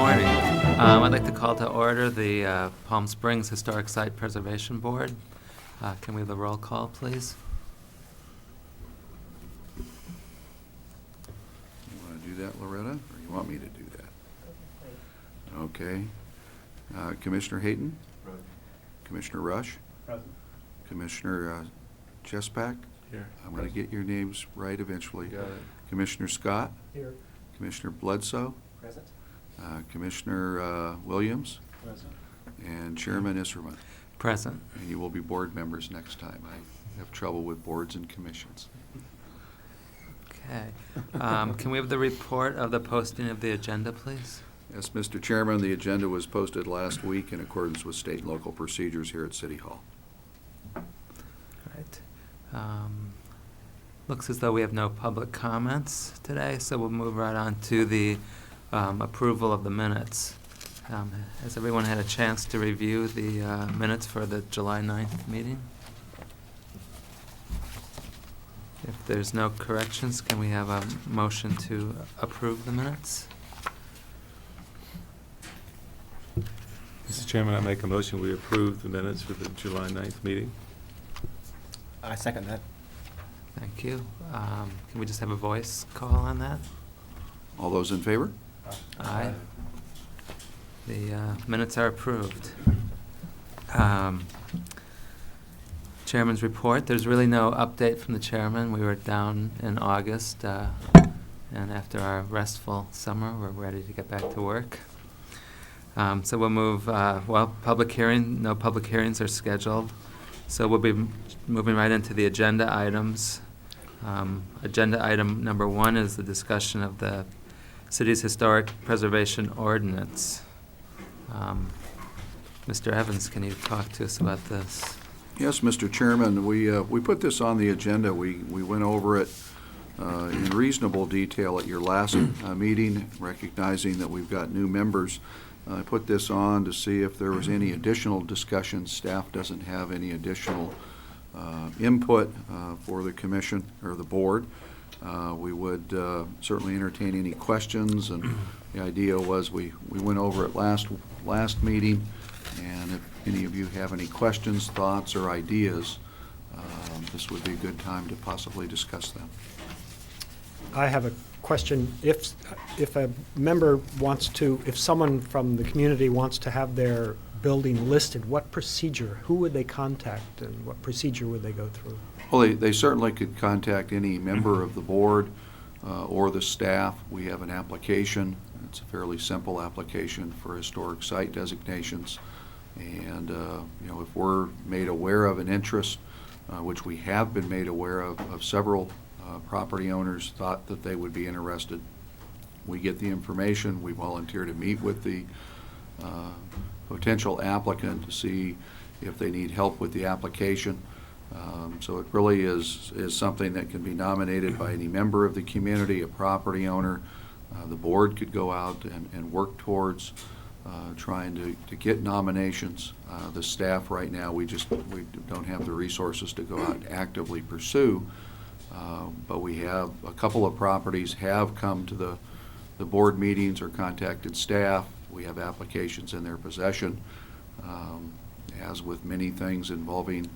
morning. I'd like to call to order the Palm Springs Historic Site Preservation Board. Can we have the roll call, please? You want to do that, Loretta, or you want me to do that? Okay. Commissioner Hayton? Present. Commissioner Rush? Present. Commissioner Chespak? Here. I'm going to get your names right eventually. Got it. Commissioner Scott? Here. Commissioner Bledsoe? Present. Commissioner Williams? Present. And Chairman Isserman. Present. And you will be board members next time. I have trouble with boards and commissions. Okay. Can we have the report of the posting of the agenda, please? Yes, Mr. Chairman, the agenda was posted last week in accordance with state and local procedures here at City Hall. Right. Looks as though we have no public comments today, so we'll move right on to the approval of the minutes. Has everyone had a chance to review the minutes for the July 9th meeting? If there's no corrections, can we have a motion to approve the minutes? Mr. Chairman, I make a motion we approve the minutes for the July 9th meeting. I second that. Thank you. Can we just have a voice call on that? All those in favor? Aye. The minutes are approved. Chairman's report. There's really no update from the chairman. We were down in August, and after our restful summer, we're ready to get back to work. So we'll move, public hearing, no public hearings are scheduled. So we'll be moving right into the agenda items. Agenda item number 1 is the discussion of the city's historic preservation ordinance. Mr. Evans, can you talk to us about this? Yes, Mr. Chairman, we put this on the agenda. We went over it in reasonable detail at your last meeting, recognizing that we've got new members. I put this on to see if there was any additional discussion. Staff doesn't have any additional input for the commission or the board. We would certainly entertain any questions, and the idea was we went over it last meeting, and if any of you have any questions, thoughts, or ideas, this would be a good time to possibly discuss them. I have a question. If a member wants to, if someone from the community wants to have their building listed, what procedure, who would they contact, and what procedure would they go through? Well, they certainly could contact any member of the board or the staff. We have an application. It's a fairly simple application for historic site designations. And, if we're made aware of an interest, which we have been made aware of several property owners thought that they would be interested, we get the information. We volunteer to meet with the potential applicant to see if they need help with the application. So it really is something that can be nominated by any member of the community, a property owner. The board could go out and work towards trying to get nominations. The staff right now, we don't have the resources to go out and actively pursue, but we have a couple of properties have come to the board meetings or contacted staff. We have applications in their possession. As with many things involving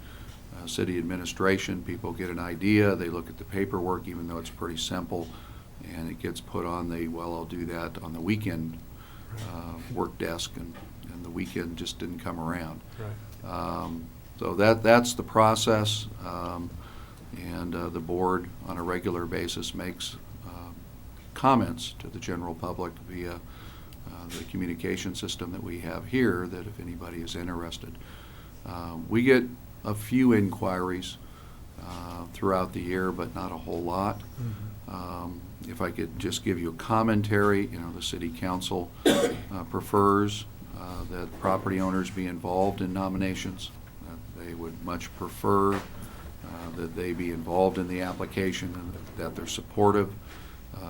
city administration, people get an idea, they look at the paperwork, even though it's pretty simple, and it gets put on I'll do that on the weekend work desk, and the weekend just didn't come around. Right. So that's the process, and the board on a regular basis makes comments to the general public via the communication system that we have here, that if anybody is interested. We get a few inquiries throughout the year, but not a whole lot. Mm-hmm. If I could just give you a commentary, the city council prefers that property owners be involved in nominations. They would much prefer that they be involved in the application, and that they're supportive,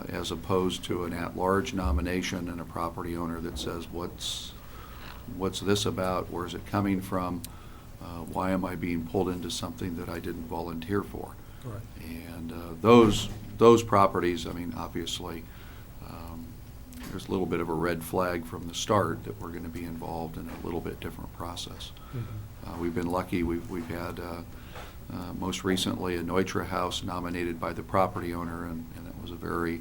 as opposed to an at-large nomination and a property owner that says, what's this about? Where's it coming from? Why am I being pulled into something that I didn't volunteer for? Right. And those properties, obviously, there's a little bit of a red flag from the start that we're going to be involved in a little bit different process. We've been lucky. We've had most recently a Neutra house nominated by the property owner, and it was a very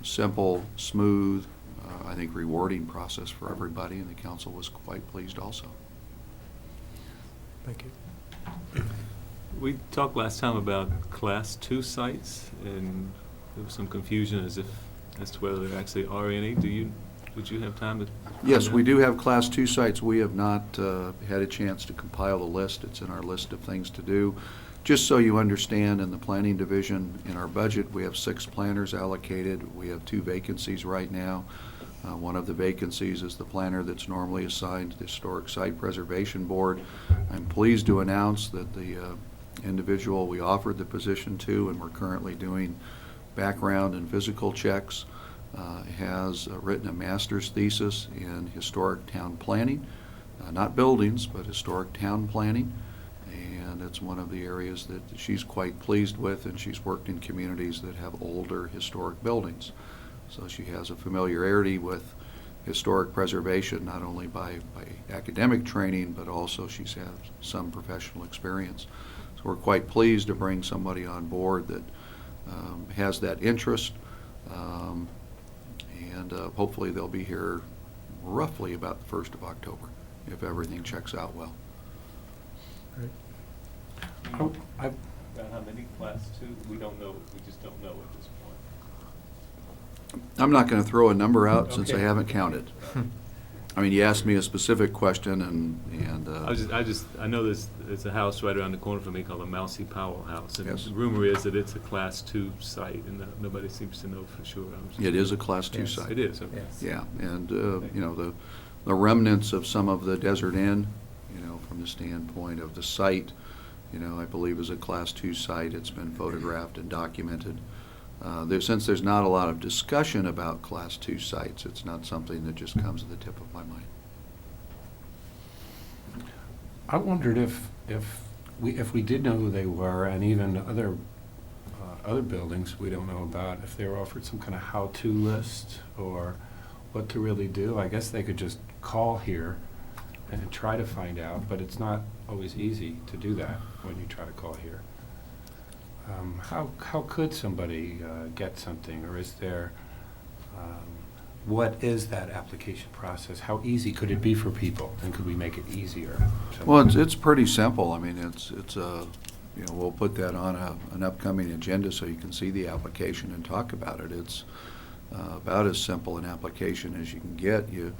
simple, smooth, I think rewarding process for everybody, and the council was quite pleased also. Thank you. We talked last time about Class 2 sites, and there was some confusion as to whether there actually are any. Would you have time to? Yes, we do have Class 2 sites. We have not had a chance to compile the list. It's in our list of things to do. Just so you understand, in the planning division, in our budget, we have 6 planners allocated. We have 2 vacancies right now. One of the vacancies is the planner that's normally assigned to the Historic Site Preservation Board. I'm pleased to announce that the individual we offered the position to, and we're currently doing background and physical checks, has written a master's thesis in historic town planning, not buildings, but historic town planning. And it's one of the areas that she's quite pleased with, and she's worked in communities that have older historic buildings. So she has a familiarity with historic preservation, not only by academic training, but also she's had some professional experience. So we're quite pleased to bring somebody on board that has that interest, and hopefully they'll be here roughly about the 1st of October, if everything checks out well. Great. About how many Class 2? We don't know. We just don't know at this point. I'm not going to throw a number out since I Okay. haven't counted. I mean, you asked me a specific question, and I know there's a house right around the corner from me called the Mousy Powell House, and Yes. the rumor is that it's a Class 2 site, and nobody seems to know for sure. it is a Class 2 Yes. site. It is. Okay. Yes. Yeah, and, you know, the remnants of some of the Desert Inn, you know, from the standpoint of the site, you know, I believe is a Class 2 site. It's been photographed and documented. Since there's not a lot of discussion about Class 2 sites, it's not something that just comes to the tip of my mind. I wondered if we did know who they were, and even other buildings we don't know about, if they were offered some kind of how-to list or what to really do. I guess they could just call here and try to find out, but it's not always easy to do that when you try to call here. How could somebody get something, or is there, what is that application process? How easy could it be for people, and could we make it easier? Well, it's pretty simple. I mean, it's you know, we'll put that on an upcoming agenda so you can see the application and talk about it. It's about as simple an application as you can get. You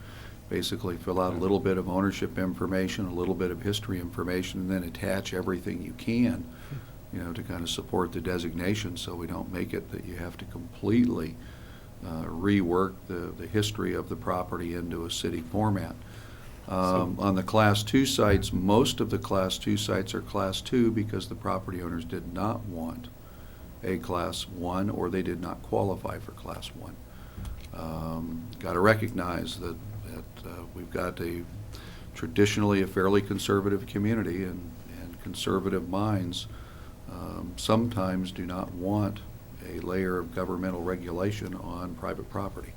basically fill out a little bit of ownership information, a little bit of history information, and then attach everything you can, you know, to kind of support the designation, so we don't make it that you have to completely rework the history of the property into a city format. On the Class 2 sites, most of the Class 2 sites are Class 2 because the property owners did not want a Class 1, or they did not qualify for Class 1. Got to recognize that we've got traditionally a fairly conservative community, and conservative minds sometimes do not want a layer of governmental regulation on private property.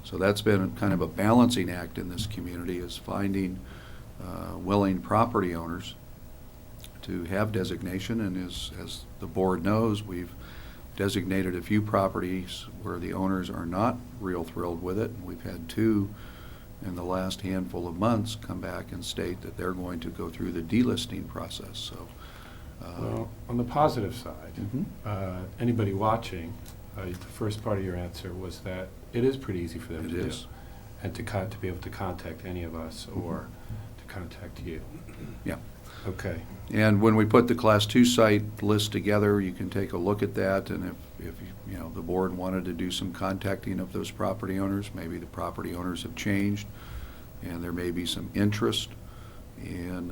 So that's been kind of a balancing act in this community, is finding willing property owners to have designation. And as the board knows, we've designated a few properties where the owners are not real thrilled with it. We've had 2 in the last handful of months come back and state that they're going to go through the delisting process. So, Well, on the positive side, Mhm. Anybody watching, the first part of your answer was that it is pretty easy for them It to do. is. And to be able to contact any of us or to contact you. Yeah. Okay. And when we put the Class 2 site list together, you can take a look at that, and if you know, the board wanted to do some contacting of those property owners, maybe the property owners have changed, and there may be some interest in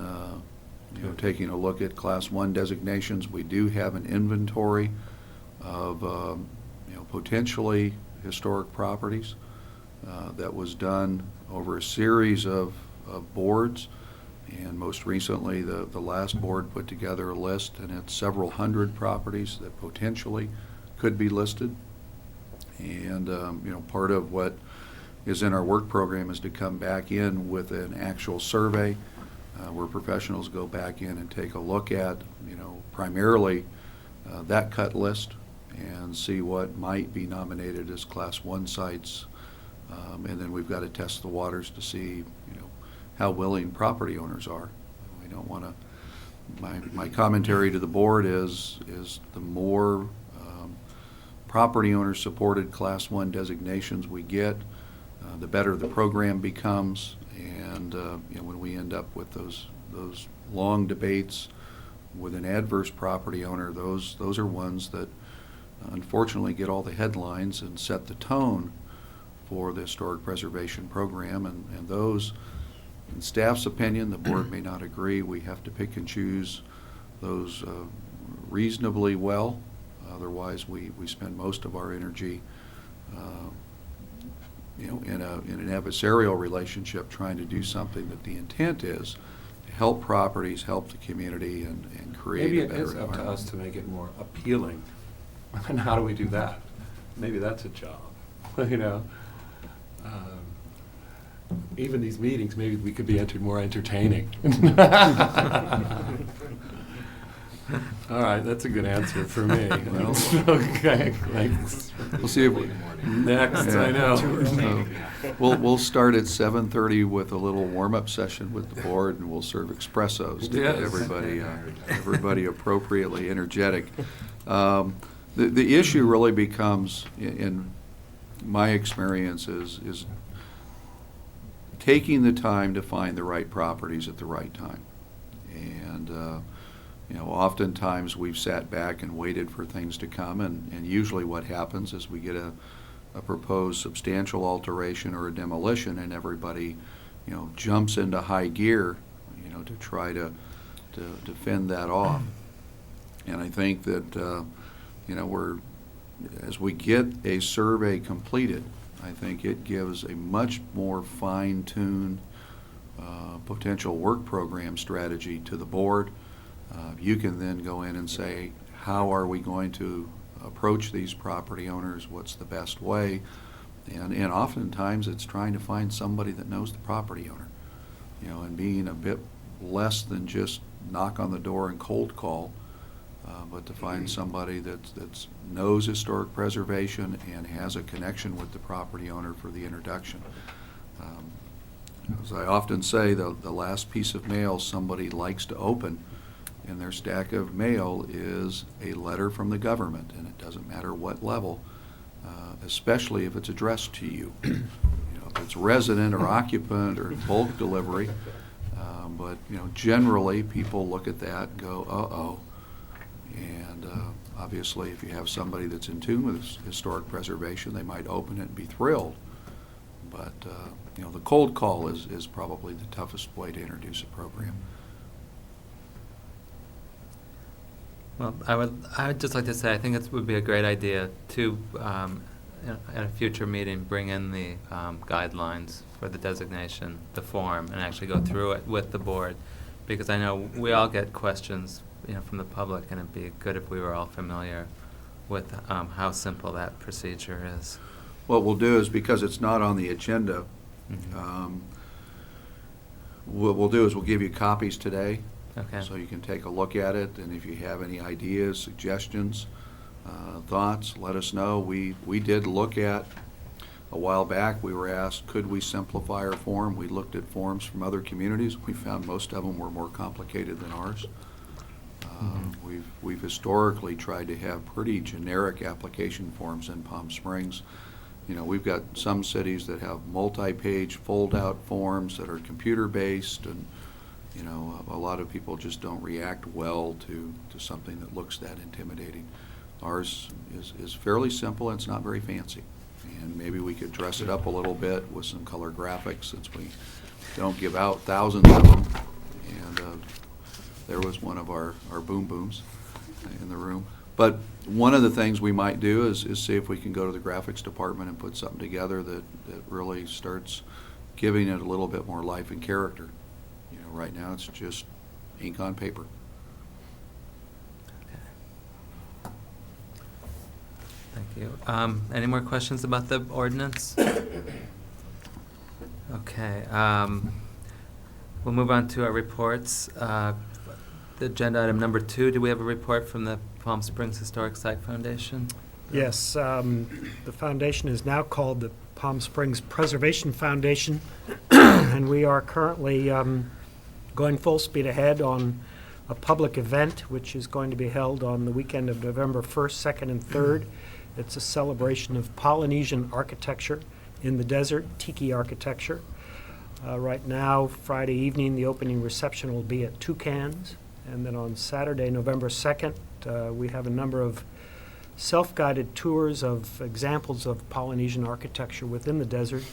you know, taking a look at Class 1 designations. We do have an inventory of you know, potentially historic properties that was done over a series of boards. And most recently, the last board put together a list, and it's several hundred properties that potentially could be listed. And, part of what is in our work program is to come back in with an actual survey where professionals go back in and take a look at, primarily that cut list and see what might be nominated as Class 1 sites. And then we've got to test the waters to see, how willing property owners are. We don't want to, my commentary to the board is the more property owner-supported Class 1 designations we get, the better the program becomes. And when we end up with those long debates with an adverse property owner, those are ones that unfortunately get all the headlines and set the tone for the historic preservation program. And those, in staff's opinion, the board may not agree. We have to pick and choose those reasonably well. Otherwise, we spend most of our energy, in an adversarial relationship trying to do something that the intent is to help properties, help the community, and create Maybe a it better is up to environment. us to make it more appealing. And how do we do that? Maybe that's a job, Even these meetings, maybe we could be more entertaining. All right, that's a good answer for me. Well, Okay, thanks. We'll see if we. Next, Yeah. I know. So, We'll start at 7:30 with a little warm-up session with the board, and we'll serve espressos to get Yes. everybody appropriately energetic. The issue really becomes, in my experience, is taking the time to find the right properties at the right time. And, oftentimes we've sat back and waited for things to come, and usually what happens is we get a proposed substantial alteration or a demolition, and everybody, jumps into high gear, to try to fend that off. And I think that, as we get a survey completed, I think it gives a much more fine-tuned potential work program strategy to the board. You can then go in and say, how are we going to approach these property owners? What's the best way? And oftentimes it's trying to find somebody that knows the property owner, and being a bit less than just knock on the door and cold call, but to find somebody that knows historic preservation and has a connection with the property owner for the introduction. As I often say, the last piece of mail somebody likes to open in their stack of mail is a letter from the government, and it doesn't matter what level, especially if it's addressed to you. If it's resident or occupant or bulk delivery, but generally people look at that and go, uh-oh. And obviously, if you have somebody that's in tune with historic preservation, they might open it and be thrilled. But the cold call is probably the toughest way to introduce a program. Well, I would just like to say, I think it would be a great idea to, at a future meeting, bring in the guidelines for the designation, the form, and actually go through it with the board. Because I know we all get questions, from the public, and it'd be good if we were all familiar with how simple that procedure is. What we'll do is, because it's not on the agenda, Mhm. what we'll do is we'll give you copies today. Okay. So you can take a look at it, and if you have any ideas, suggestions, thoughts, let us know. We did look at, a while back, we were asked, could we simplify our form? We looked at forms from other communities. We found most of them were more complicated than ours. We've historically tried to have pretty generic application forms in Palm Springs. We've got some cities that have multi-page fold-out forms that are computer-based, and a lot of people just don't react well to something that looks that intimidating. Ours is fairly simple, and it's not very fancy. And maybe we could dress it up a little bit with some color graphics, since we don't give out thousands of them. And there was one of our boom booms in the room. But one of the things we might do is see if we can go to the graphics department and put something together that really starts giving it a little bit more life and character. Right now it's just ink on paper. Okay. Thank you. Any more questions about the ordinance? Okay, we'll move on to our reports. The agenda item number 2, do we have a report from the Palm Springs Historic Site Foundation? Yes, the foundation is now called the Palm Springs Preservation Foundation, and we are currently going full speed ahead on a public event which is going to be held on the weekend of November 1st, 2nd, and 3rd. It's a celebration of Polynesian architecture in the desert, tiki architecture. Right now, Friday evening, the opening reception will be at Toucans, and then on Saturday, November 2nd, we have a number of self-guided tours of examples of Polynesian architecture within the desert.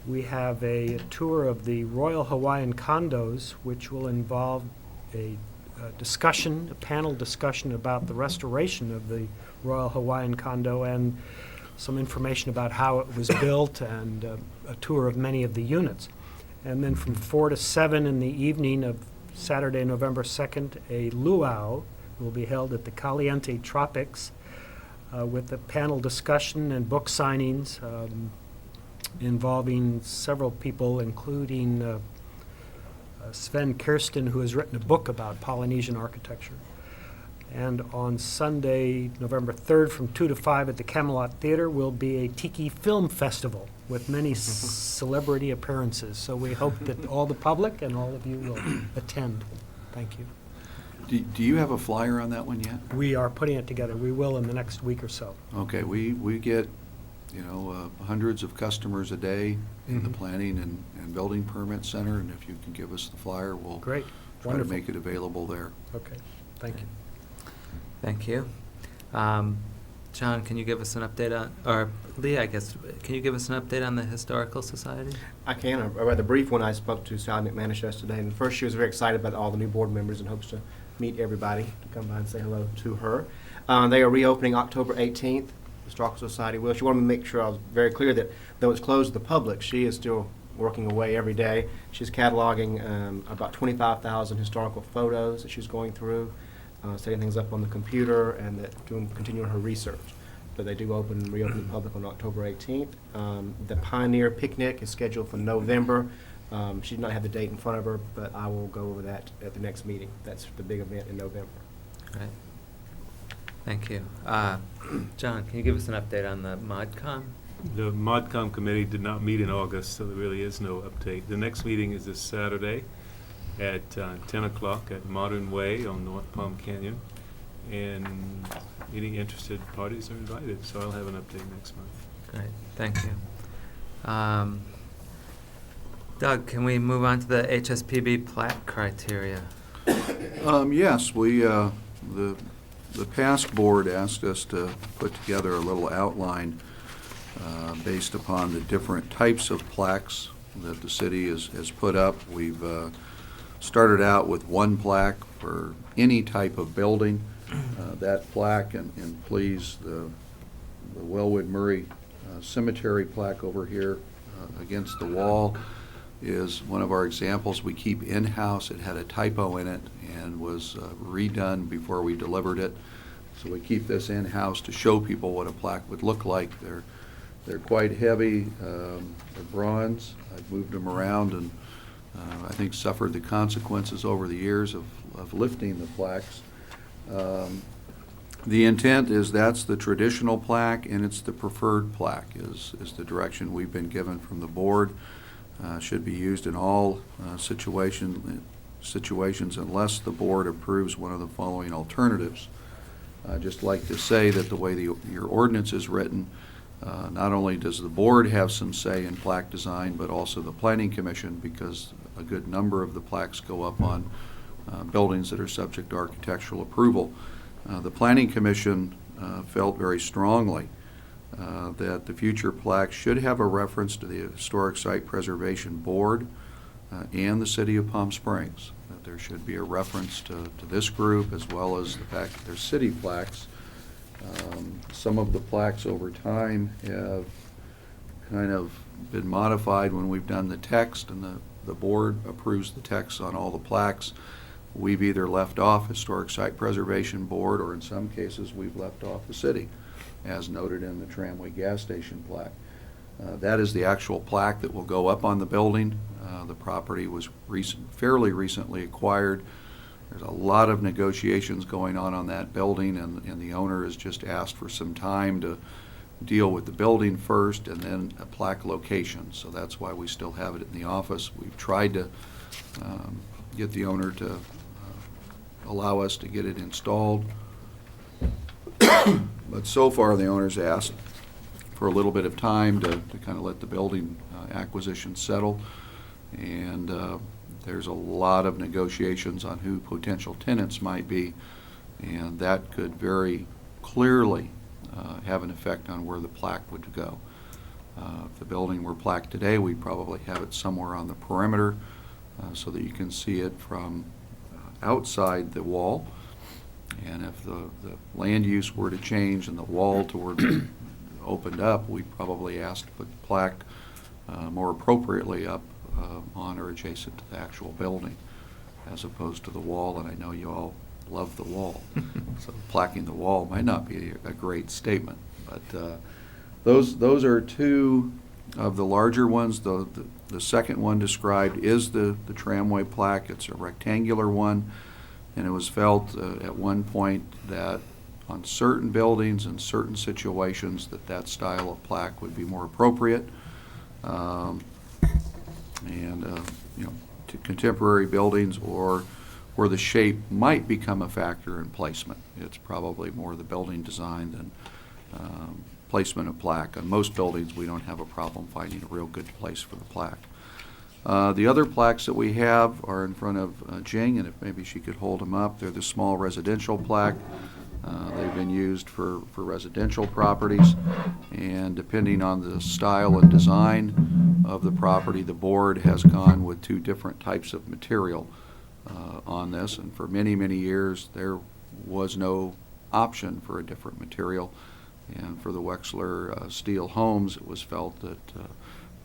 We have a tour of the Royal Hawaiian condos, which will involve a discussion, a panel discussion about the restoration of the Royal Hawaiian condo and some information about how it was built and a tour of many of the units. And then from 4 to 7 in the evening of Saturday, November 2nd, a luau will be held at the Caliente Tropics with a panel discussion and book signings involving several people, including Sven Kirsten, who has written a book about Polynesian architecture. And on Sunday, November 3rd, from 2 to 5 at the Camelot Theater will be a Tiki Film Festival with many celebrity appearances. So we hope that all the public and all of you will attend. Thank you. Do you have a flyer on that one yet? We are putting it together. We will in the next week or so. Okay, we get, hundreds of customers a day in the Mhm. Planning and Building Permit Center, and if you can give us the flyer, we'll Great. try Wonderful. to make it available there. Okay. Thank you. Thank you. John, can you give us an update on, or Lee, I guess, can you give us an update on the Historical Society? I can. A rather brief one. I spoke to Sally McManus yesterday, and first she was very excited about all the new board members and hopes to meet everybody, to come by and say hello to her. They are reopening October 18th, the Historical Society will. She wanted to make sure I was very clear that though it's closed to the public, she is still working away every day. She's cataloging about 25,000 historical photos that she's going through, setting things up on the computer, and continuing her research. But they do reopen the public on October 18th. The Pioneer Picnic is scheduled for November. She did not have the date in front of her, but I will go over that at the next meeting. That's the big event in November. Right. Thank you. John, can you give us an update on the ModCom? The ModCom committee did not meet in August, so there really is no update. The next meeting is this Saturday at 10 o'clock at Modern Way on North Palm Canyon. And any interested parties are invited, so I'll have an update next month. Great, thank you. Doug, can we move on to the HSPB plat criteria? Yes, the past board asked us to put together a little outline based upon the different types of plaques that the city has put up. We've started out with one plaque for any type of building. That plaque, and please, the Wellwood Murray Cemetery plaque over here against the wall is one of our examples we keep in-house. It had a typo in it and was redone before we delivered it. So we keep this in-house to show people what a plaque would look like. They're quite heavy. They're bronze. I've moved them around and I think suffered the consequences over the years of lifting the plaques. The intent is that's the traditional plaque, and it's the preferred plaque is the direction we've been given from the board. Should be used in all situations unless the board approves one of the following alternatives. I'd just like to say that the way your ordinance is written, not only does the board have some say in plaque design, but also the Planning Commission, because a good number of the plaques go up on buildings that are subject to architectural approval. The Planning Commission felt very strongly that the future plaques should have a reference to the Historic Site Preservation Board and the City of Palm Springs. That there should be a reference to this group, as well as the fact that they're city plaques. Some of the plaques over time have kind of been modified when we've done the text, and the board approves the text on all the plaques. We've either left off Historic Site Preservation Board, or in some cases we've left off the city. as noted in the Tramway gas station plaque. That is the actual plaque that will go up on the building. The property was fairly recently acquired. There's a lot of negotiations going on that building, and the owner has just asked for some time to deal with the building first and then a plaque location. So that's why we still have it in the office. We've tried to get the owner to allow us to get it installed. But so far, the owner's asked for a little bit of time to kind of let the building acquisition settle. And there's a lot of negotiations on who potential tenants might be, and that could very clearly have an effect on where the plaque would go. If the building were plaqued today, we'd probably have it somewhere on the perimeter so that you can see it from outside the wall. And if the land use were to change and the wall toward opened up, we'd probably ask to put the plaque more appropriately up on or adjacent to the actual building as opposed to the wall. And I know you all love the wall, so plaquing the wall might not be a great statement. But those are two of the larger ones. The second one described is the tramway plaque. It's a rectangular one, and it was felt at one point that on certain buildings and certain situations that style of plaque would be more appropriate. To contemporary buildings or where the shape might become a factor in placement. It's probably more the building design than placement of plaque. On most buildings, we don't have a problem finding a real good place for the plaque. The other plaques that we have are in front of Jing, and if maybe she could hold them up. They're the small residential plaque. They've been used for residential properties, and depending on the style and design of the property, the board has gone with two different types of material on this, and for many, many years there was no option for a different material, and for the Wexler steel homes it was felt that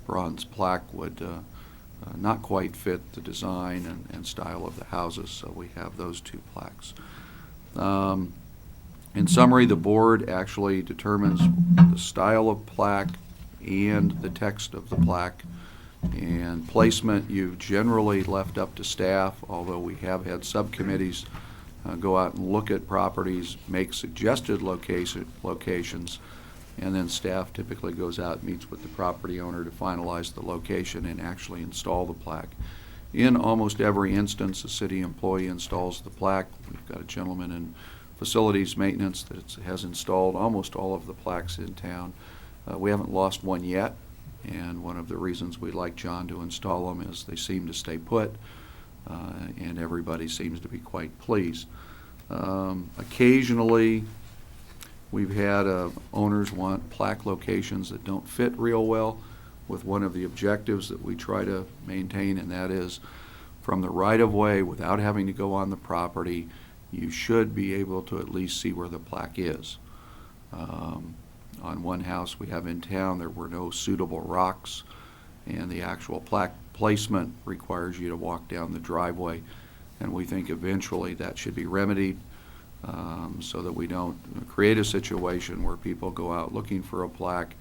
bronze plaque would not quite fit the design and style of the houses, so we have those two plaques. In summary, the board actually determines the style of plaque and the text of the plaque, and placement you've generally left up to staff, although we have had subcommittees go out and look at properties, make suggested locations, and then staff typically goes out and meets with the property owner to finalize the location and actually install the plaque. In almost every instance, a city employee installs the plaque. We've got a gentleman in facilities maintenance that has installed almost all of the plaques in town. We haven't lost one yet, and one of the reasons we like John to install them is they seem to stay put, and everybody seems to be quite pleased. Occasionally, we've had owners want plaque locations that don't fit real well with one of the objectives that we try to maintain, and that is from the right-of-way, without having to go on the property, you should be able to at least see where the plaque is. On one house we have in town, there were no suitable rocks, and the actual plaque placement requires you to walk down the driveway, and we think eventually that should be remedied so that we don't create a situation where people go out looking for a plaque,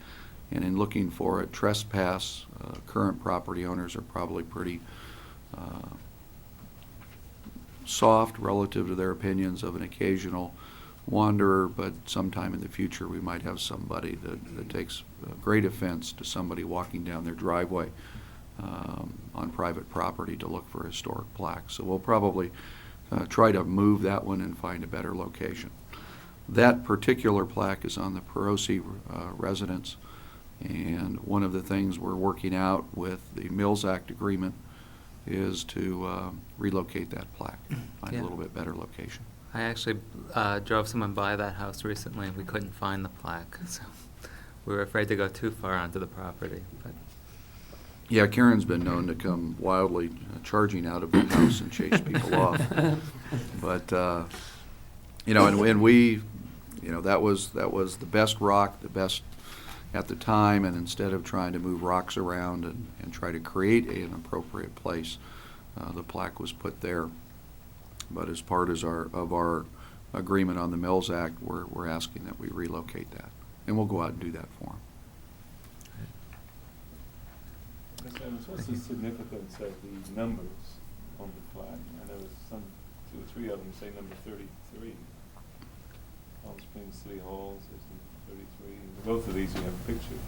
and in looking for it, trespass. Current property owners are probably pretty soft relative to their opinions of an occasional wanderer, but sometime in the future we might have somebody that takes great offense to somebody walking down their driveway on private property to look for a historic plaque. So we'll probably try to move that one and find a better location. That particular plaque is on the Perosi residence, and one of the things we're working out with the Mills Act agreement is to relocate that plaque, find a little bit better location. I actually drove someone by that house recently, and we couldn't find the plaque, so we were afraid to go too far onto the property. But Yeah, Karen's been known to come wildly charging out of the house and chase people off. But, and we, that was the best rock, the best at the time, and instead of trying to move rocks around and try to create an appropriate place, the plaque was put there. But as part of our agreement on the Mills Act, we're asking that we relocate that. and we'll go out and do that for them. Ms. Evans, what's the significance of the numbers on the plaque? I know some, 2 or 3 of them say number 33. Palm Springs City Hall says number 33. Both of these you have pictures.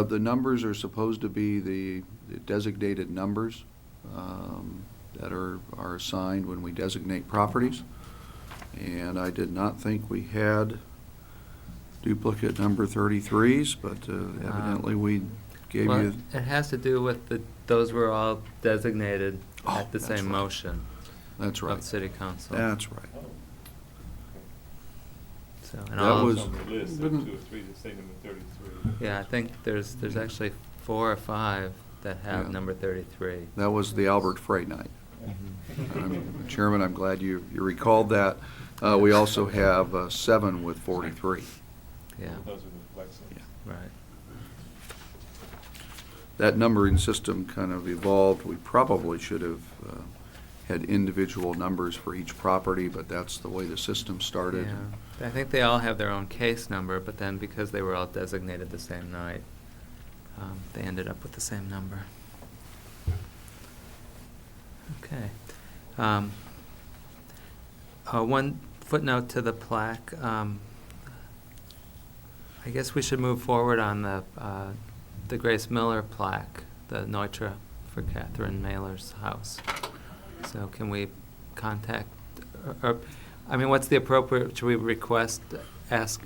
The numbers are supposed to be the designated numbers that are assigned when we designate properties. And I did not think we had duplicate number 33s, but evidently we gave Well, you. it has to do with those were all designated Oh, at the that's same right. motion That's right. of city council. That's right. Oh. So, and That all, was- On the list, there are 2 or 3 that say number 33. yeah, I think there's actually 4 or 5 that have Yeah. number 33. That was the Albert Frey night. Chairman, I'm glad you recalled that. We also have 7 with 43. Yeah, Those are the Lexington. Yeah. right. That numbering system kind of evolved. We probably should have had individual numbers for each property, but that's the way the system started. Yeah, I think they all have their own case number, but then because they were all designated the same night, they ended up with the same number. Okay. One footnote to the plaque. I guess we should move forward on the Grace Miller plaque, the Neutra for Catherine Mailer's house. So can we contact, or, I mean, what's the appropriate, should we request, ask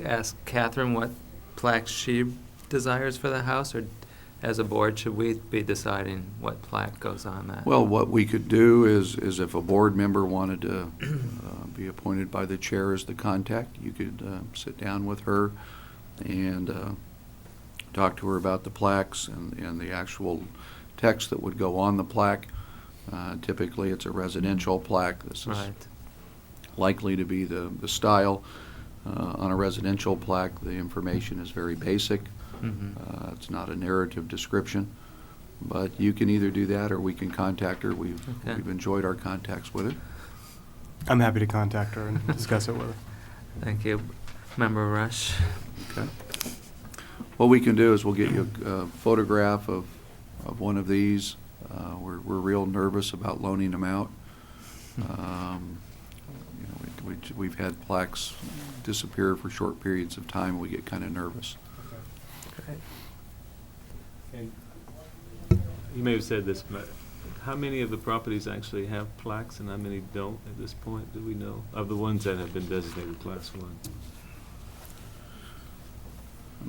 Catherine what plaque she desires for the house, or as a board, should we be deciding what plaque goes on that? Well, what we could do is if a board member wanted to be appointed by the chair as the contact, you could sit down with her and talk to her about the plaques and the actual text that would go on the plaque. Typically, it's a residential plaque. This is Right, likely to be the style. On a residential plaque, the information is very basic. mhm, It's not a narrative description, but you can either do that or we can contact her. We've Okay. enjoyed our contacts with her. I'm happy to contact her and discuss it with her. thank you. Member Rush? Okay. What we can do is we'll get you a photograph of one of these. We're real nervous about loaning them out. You know, we've had plaques disappear for short periods of time. We get kind of nervous. Great. And you may have said this, but how many of the properties actually have plaques and how many don't at this point, do we know? Of the ones that have been designated Class 1?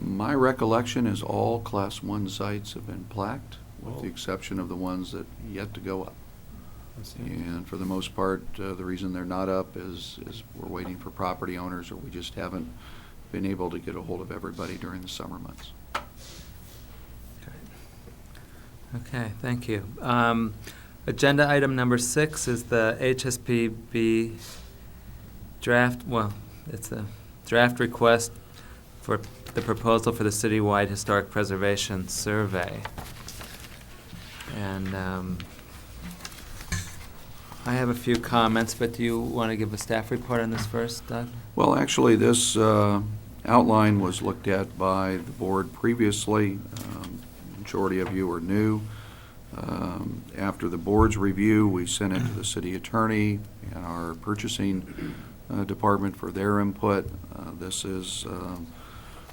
My recollection is all Class 1 sites have been plaqued, with the Oh. exception of the ones that yet to go up. I see. And for the most part, the reason they're not up is we're waiting for property owners, or we just haven't been able to get a hold of everybody during the summer months. Okay, thank you. Agenda item number 6 is the HSPB draft, well, it's a draft request for the proposal for the citywide historic preservation survey. And I have a few comments, but do you want to give a staff report on this first, Doug? Well, actually, this outline was looked at by the board previously. Majority of you are new. After the board's review, we sent it to the city attorney and our purchasing department for their input. This is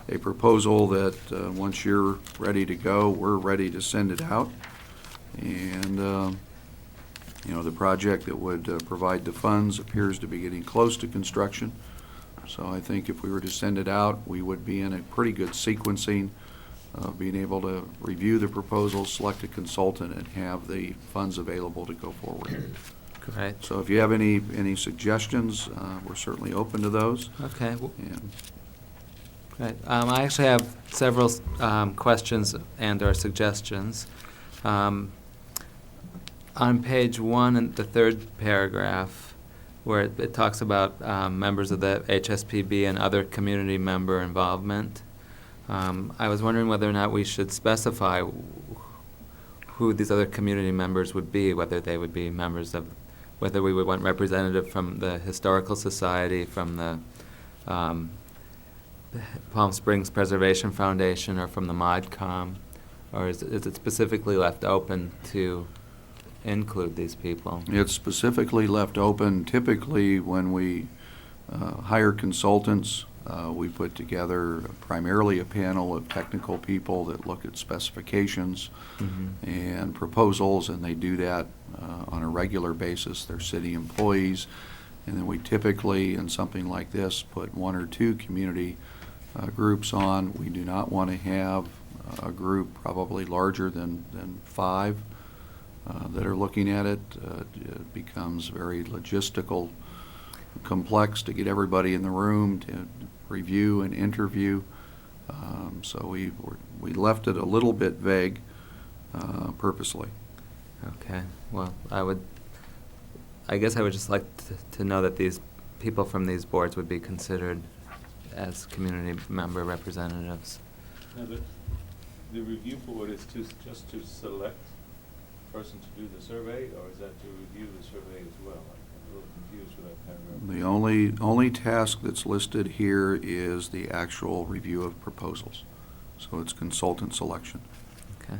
a proposal that once you're ready to go, we're ready to send it out. And you know, the project that would provide the funds appears to be getting close to construction. So I think if we were to send it out, we would be in a pretty good sequencing of being able to review the proposal, select a consultant, and have the funds available to go forward. Great. So if you have any suggestions, we're certainly open to those. Okay. And Right. I actually have several questions and/or suggestions. On page 1 in the 3rd paragraph, where it talks about members of the HSPB and other community member involvement, I was wondering whether or not we should specify who these other community members would be, whether they would be members of, whether we would want representative from the Historical Society, from the Palm Springs Preservation Foundation or from the ModCom? Or is it specifically left open to include these people? It's specifically left open. Typically, when we hire consultants, we put together primarily a panel of technical people that look at specifications and proposals, and they do that on a regular basis. They're city employees. And then we typically, in something like this, put 1 or 2 community groups on. We do not want to have a group probably larger than 5 that are looking at it. It becomes very logistical, complex to get everybody in the room to review and interview. So we left it a little bit vague purposely. Okay, well, I guess I would just like to know that these people from these boards would be considered as community member representatives. Now, the review board is just to select a person to do the survey, or is that to review the survey as well? I'm a little confused with that paragraph. The only task that's listed here is the actual review of proposals. So it's consultant selection. Okay.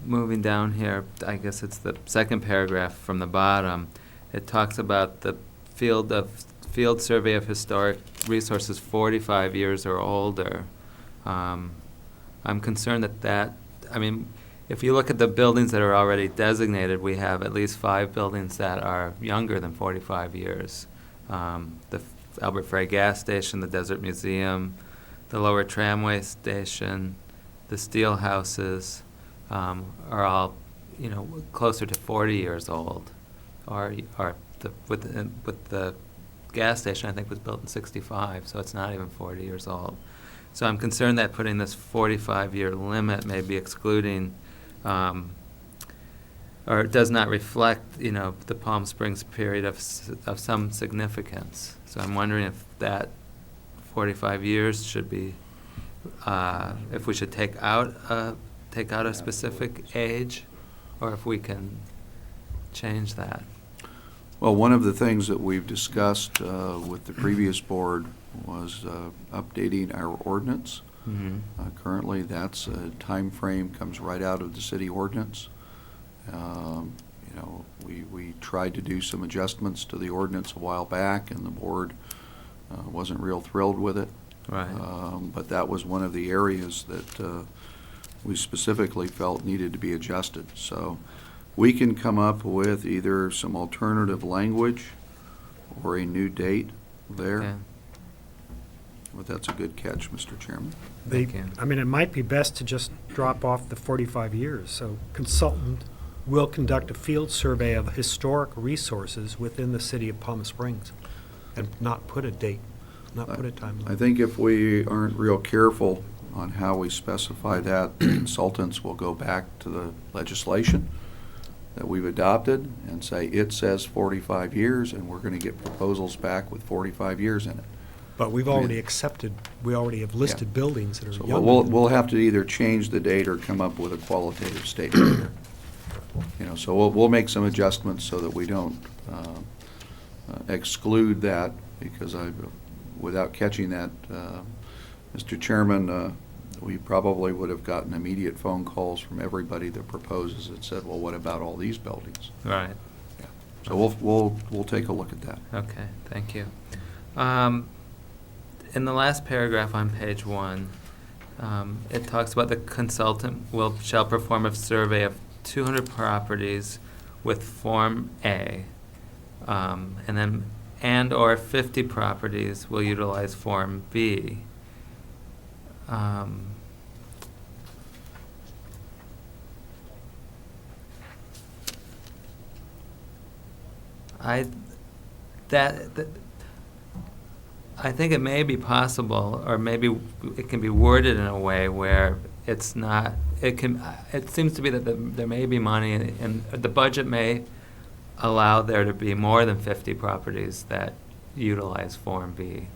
Moving down here, I guess it's the second paragraph from the bottom. It talks about the field survey of historic resources 45 years or older. I'm concerned that, I mean, if you look at the buildings that are already designated, we have at least 5 buildings that are younger than 45 years. The Albert Frey gas station, the Desert Museum, the Lower Tramway station, the steel houses, are all, closer to 40 years old. With the gas station, I think, was built in 65, so it's not even 40 years old. So I'm concerned that putting this 45-year limit may be excluding, or it does not reflect, the Palm Springs period of some significance. So I'm wondering if that 45 years should be, if we should take out a specific age, or if we can change that. Well, one of the things that we've discussed with the previous board was updating our ordinance. Currently, that's a time frame, comes right out of the city ordinance. We tried to do some adjustments to the ordinance a while back, and the board wasn't real thrilled with it. Right. But that was one of the areas that we specifically felt needed to be adjusted. So we can come up with either some alternative language or a new date there. Okay. But that's a good catch, Mr. Chairman. Thank you. I mean, it might be best to just drop off the 45 years. So consultant will conduct a field survey of historic resources within the city of Palm Springs, and not put a date, not put a timeline. I think if we aren't real careful on how we specify that, the consultants will go back to the legislation that we've adopted and say, it says 45 years, and we're going to get proposals back with 45 years in it. But we've already accepted, we already have listed Yeah. buildings that are So younger. we'll have to either change the date or come up with a qualitative statement here. So we'll make some adjustments so that we don't exclude that, because without catching that, Mr. Chairman, we probably would have gotten immediate phone calls from everybody that proposes that said, well, what about all these buildings? Right. Yeah. So we'll take a look at that. Okay, thank you. In the last paragraph on page 1, it talks about the consultant shall perform a survey of 200 properties with Form A, and/or 50 properties will utilize Form B. I think it may be possible, or maybe it can be worded in a way where it's not, it seems to be that there may be money, and the budget may allow there to be more than 50 properties that utilize Form B.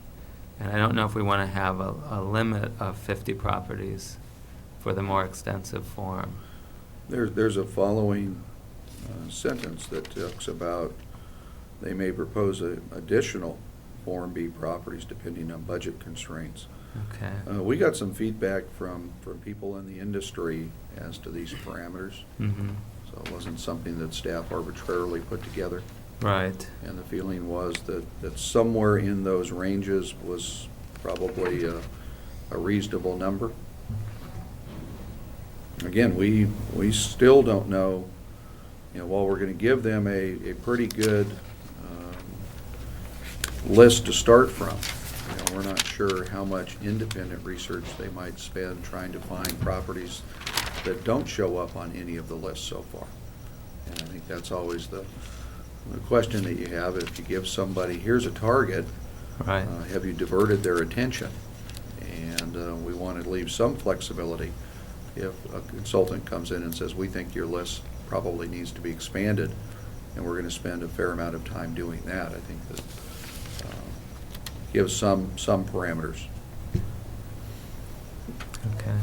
And I don't know if we want to have a limit of 50 properties for the more extensive form. There's a following sentence that talks about they may propose additional Form B properties depending on budget constraints. Okay. We got some feedback from people in the industry as to these parameters. Mm-hmm. So it wasn't something that staff arbitrarily put together. Right. And the feeling was that somewhere in those ranges was probably a reasonable number. Again, we still don't know, while we're going to give them a pretty good list to start from, we're not sure how much independent research they might spend trying to find properties that don't show up on any of the lists so far. And I think that's always the question that you have. If you give somebody, here's a target, Right. have you diverted their attention? And we want to leave some flexibility. If a consultant comes in and says, we think your list probably needs to be expanded, and we're going to spend a fair amount of time doing that, I think that gives some parameters. Okay.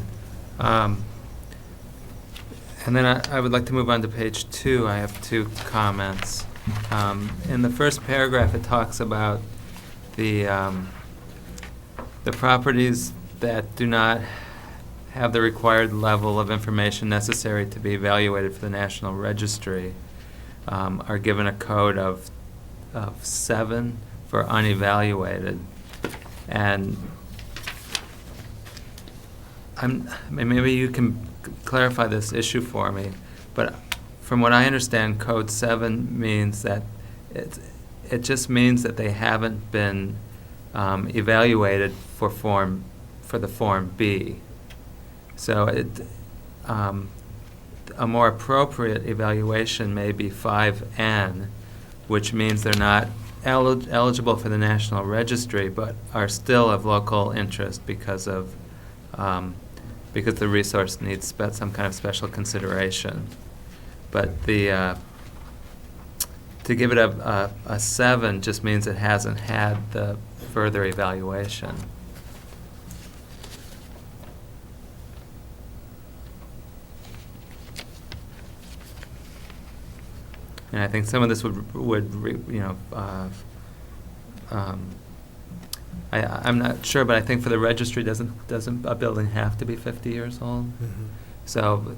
And then I would like to move on to page 2. I have 2 comments. In the first paragraph, it talks about the properties that do not have the required level of information necessary to be evaluated for the National Registry are given a code of 7 for unevaluated. And maybe you can clarify this issue for me, but from what I understand, code 7 means that it just means that they haven't been evaluated for the Form B. So a more appropriate evaluation may be 5N, which means they're not eligible for the National Registry, but are still of local interest because the resource needs some kind of special consideration. But to give it a 7 just means it hasn't had the further evaluation. And I think some of this I'm not sure, but I think for the registry, doesn't a building have to be 50 years old? Mm-hmm. So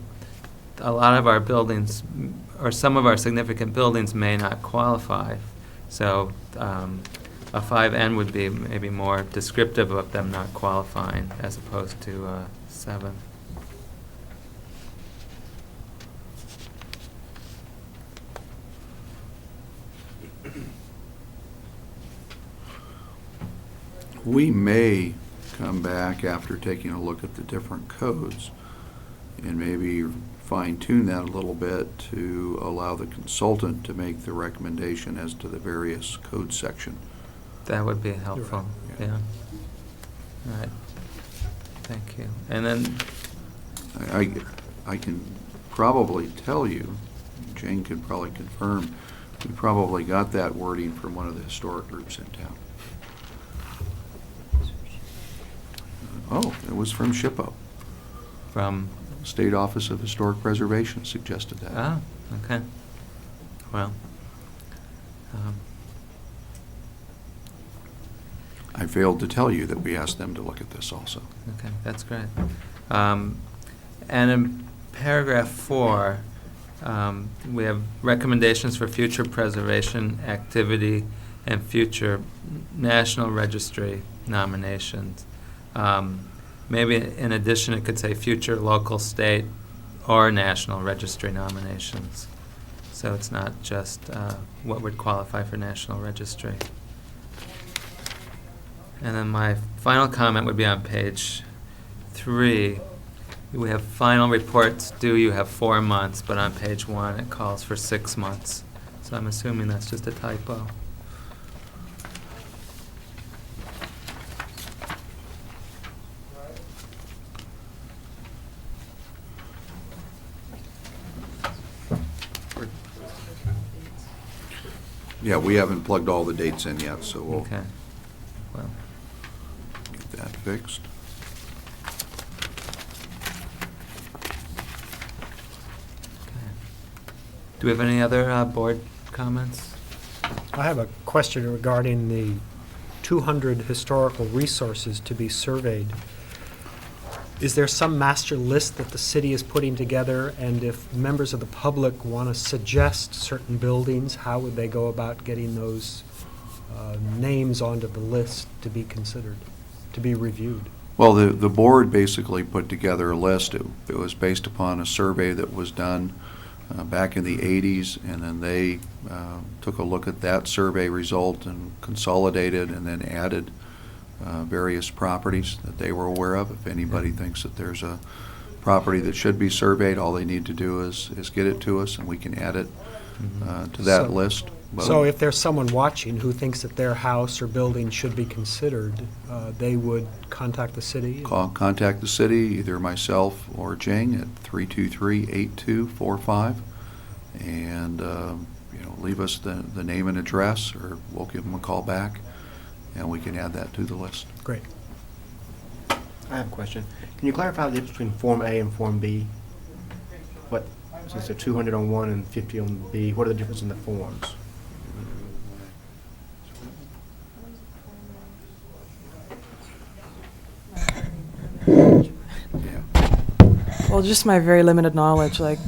a lot of our buildings, or some of our significant buildings, may not qualify. So a 5N would be maybe more descriptive of them not qualifying as opposed to 7. We may come back after taking a look at the different codes and maybe fine-tune that a little bit to allow the consultant to make the recommendation as to the various code section. That would be helpful. Yeah. Yeah. All right. Thank you. And then, I can probably tell you, Jane could probably confirm, we probably got that wording from one of the historic groups in town. Oh, it was from SHPO. from, State Office of Historic Preservation suggested that. ah, okay. Well, I failed to tell you that we asked them to look at this also. okay, that's great. And in paragraph 4, we have recommendations for future preservation activity and future National Registry nominations. Maybe in addition, it could say future local, state, or National Registry nominations. So it's not just what would qualify for National Registry. And then my final comment would be on page 3. We have final reports due, you have 4 months, but on page 1 it calls for 6 months. So I'm assuming that's just a typo. Yeah, we haven't plugged all the dates in yet, so we'll Okay. Well, get that fixed. okay. Do we have any other board comments? I have a question regarding the 200 historical resources to be surveyed. Is there some master list that the city is putting together? And if members of the public want to suggest certain buildings, how would they go about getting those names onto the list to be considered, to be reviewed? Well, the board basically put together a list. It was based upon a survey that was done back in the 80s, and then they took a look at that survey result and consolidated and then added various properties that they were aware of. If anybody thinks that there's a property that should be surveyed, all they need to do is get it to us, and we can add it to that So- list. But- So if there's someone watching who thinks that their house or building should be considered, they would contact the city? Contact the city, either myself or Jing at 323-8245, and leave us the name and address, or we'll give them a call back, and we can add that to the list. Great. I have a question. Can you clarify the difference between Form A and Form B? Since they're 200 on one and 50 on B, what are the differences in the forms? Yeah. Well, just my very limited knowledge, like,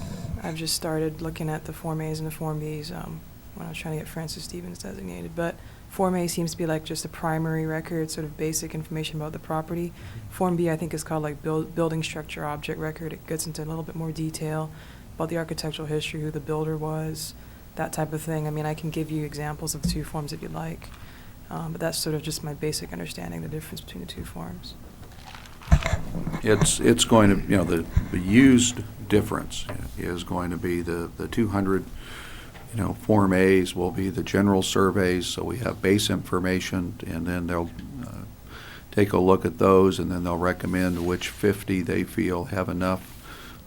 I've just started looking at the Form As and the Form Bs when I was trying to get Francis Stevens designated. But Form A seems to be like just a primary record, sort of basic information about the property. Form B, I think, is called like building structure object record. It gets into a little bit more detail about the architectural history, who the builder was, that type of thing. I mean, I can give you examples of the two forms if you'd like. But that's sort of just my basic understanding, the difference between the two forms. It's going to, the used difference is going to be the 200, Form As will be the general surveys, so we have base information, and then they'll take a look at those, and then they'll recommend which 50 they feel have enough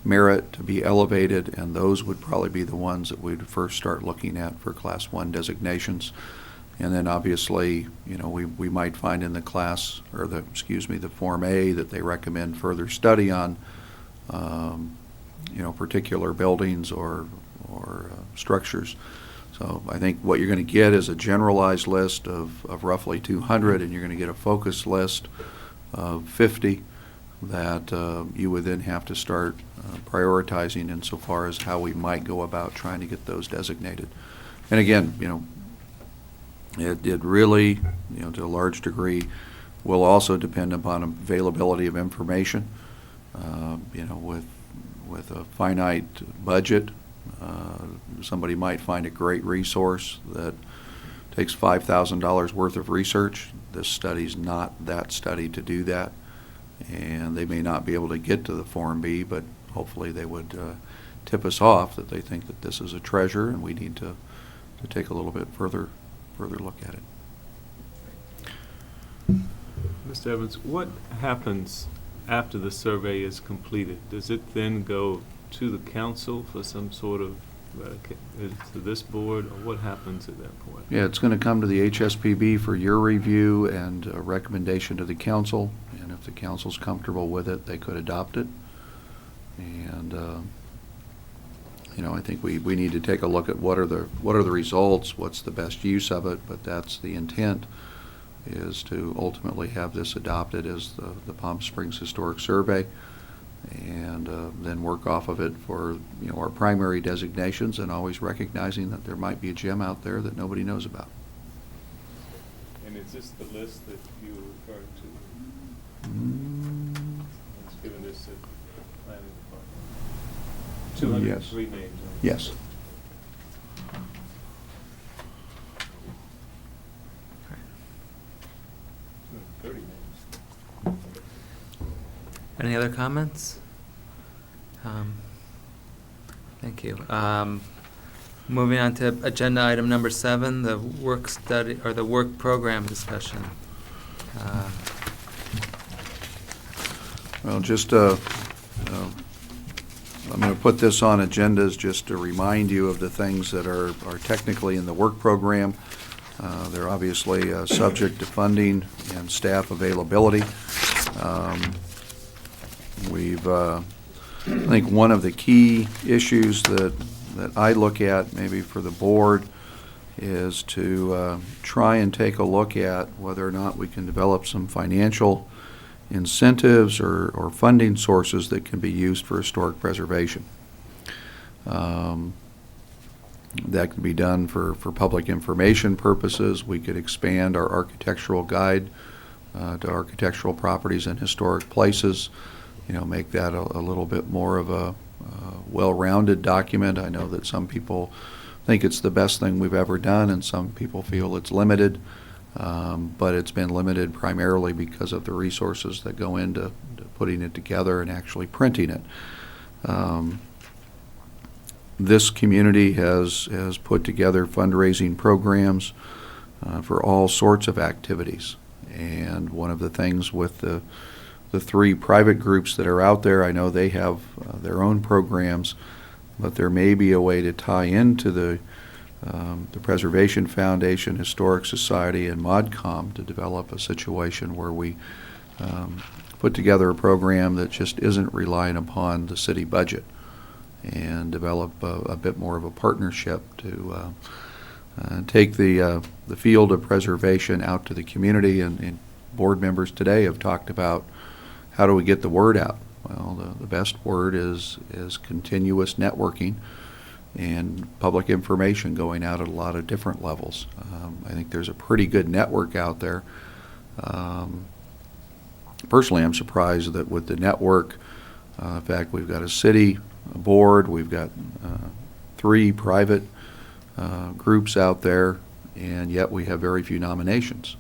merit to be elevated, and those would probably be the ones that we'd first start looking at for Class 1 designations. And then obviously, we might find in the the Form A that they recommend further study on, particular buildings or structures. So I think what you're going to get is a generalized list of roughly 200, and you're going to get a focus list of 50 that you would then have to start prioritizing insofar as how we might go about trying to get those designated. And again, it really, to a large degree, will also depend upon availability of information. With a finite budget, somebody might find a great resource that takes $5,000 worth of research. This study's not that study to do that, and they may not be able to get to the Form B, but hopefully they would tip us off that they think that this is a treasure and we need to take a little bit further look at it. Mr. Evans, what happens after the survey is completed? Does it then go to the council for some sort of, to this board, or what happens at that point? Yeah, it's going to come to the HSPB for your review and a recommendation to the council, and if the council's comfortable with it, they could adopt it. And I think we need to take a look at what are the results, what's the best use of it, but that's the intent, is to ultimately have this adopted as the Palm Springs Historic Survey, and then work off of it for our primary designations, and always recognizing that there might be a gem out there that nobody knows about. And is this the list that you were referring to? It's given this at the planning department. Yes. 203 names. Right? Yes. Okay. 230 names. Any other comments? Thank you. Moving on to agenda item number 7, the work study, or the work program discussion. Well, just I'm going to put this on agendas just to remind you of the things that are technically in the work program. They're obviously subject to funding and staff availability. I think one of the key issues that I look at maybe for the board is to try and take a look at whether or not we can develop some financial incentives or funding sources that can be used for historic preservation. That can be done for public information purposes. We could expand our architectural guide to architectural properties and historic places, make that a little bit more of a well-rounded document. I know that some people think it's the best thing we've ever done, and some people feel it's limited, but it's been limited primarily because of the resources that go into putting it together and actually printing it. This community has put together fundraising programs for all sorts of activities, and one of the things with the three private groups that are out there, I know they have their own programs, but there may be a way to tie into the Preservation Foundation, Historic Society, and ModCom to develop a situation where we put together a program that just isn't relying upon the city budget, and develop a bit more of a partnership to take the field of preservation out to the community. And board members today have talked about how do we get the word out. Well, the best word is continuous networking and public information going out at a lot of different levels. I think there's a pretty good network out there. Personally, I'm surprised that with the network, in fact, we've got a city board, we've got 3 private groups out there, and yet we have very few nominations.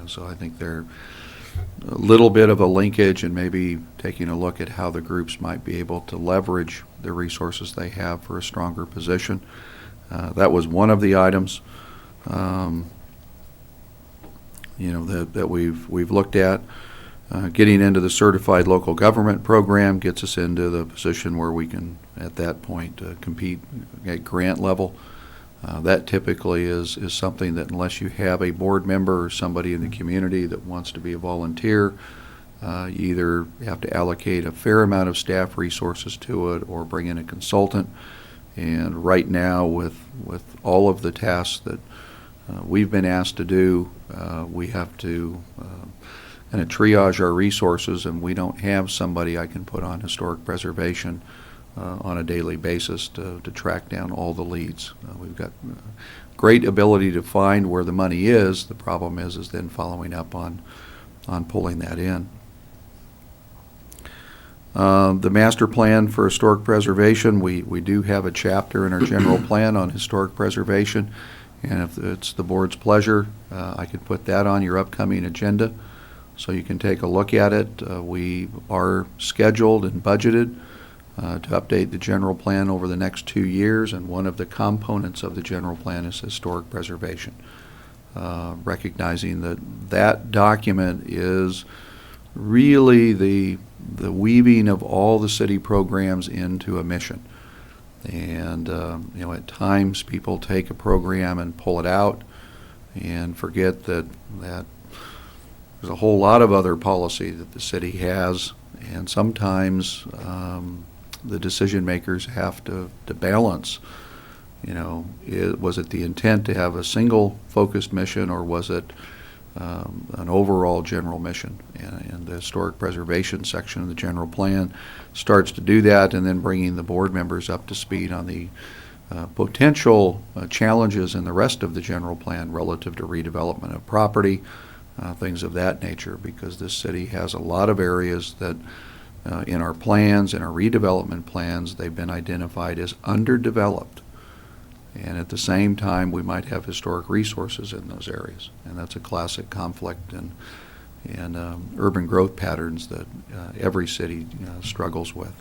So I think they're a little bit of a linkage, and maybe taking a look at how the groups might be able to leverage the resources they have for a stronger position. That was one of the items that we've looked at. Getting into the certified local government program gets us into the position where we can, at that point, compete at grant level. That typically is something that, unless you have a board member or somebody in the community that wants to be a volunteer, you either have to allocate a fair amount of staff resources to it or bring in a consultant. And right now, with all of the tasks that we've been asked to do, we have to kind of triage our resources, and we don't have somebody I can put on historic preservation on a daily basis to track down all the leads. We've got great ability to find where the money is. The problem is then following up on pulling that in. The master plan for historic preservation, we do have a chapter in our general plan on historic preservation, and if it's the board's pleasure, I could put that on your upcoming agenda so you can take a look at it. We are scheduled and budgeted to update the general plan over the next 2 years, and one of the components of the general plan is historic preservation. Recognizing that document is really the weaving of all the city programs into a mission. And at times people take a program and pull it out and forget that there's a whole lot of other policy that the city has, and sometimes the decision makers have to balance. Was it the intent to have a single focused mission, or was it an overall general mission? And the historic preservation section of the general plan starts to do that, and then bringing the board members up to speed on the potential challenges in the rest of the general plan relative to redevelopment of property, things of that nature, because this city has a lot of areas that in our plans, in our redevelopment plans, they've been identified as underdeveloped. And at the same time, we might have historic resources in those areas. And that's a classic conflict and urban growth patterns that every city struggles with.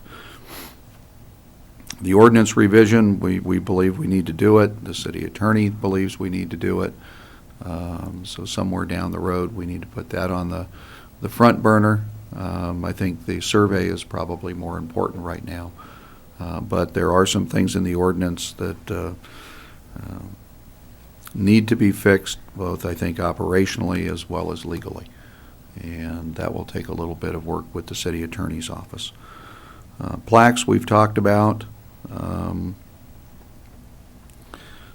The ordinance revision, we believe we need to do it. The city attorney believes we need to do it. So somewhere down the road, we need to put that on the front burner. I think the survey is probably more important right now. But there are some things in the ordinance that need to be fixed, both I think operationally as well as legally. And that will take a little bit of work with the city attorney's office.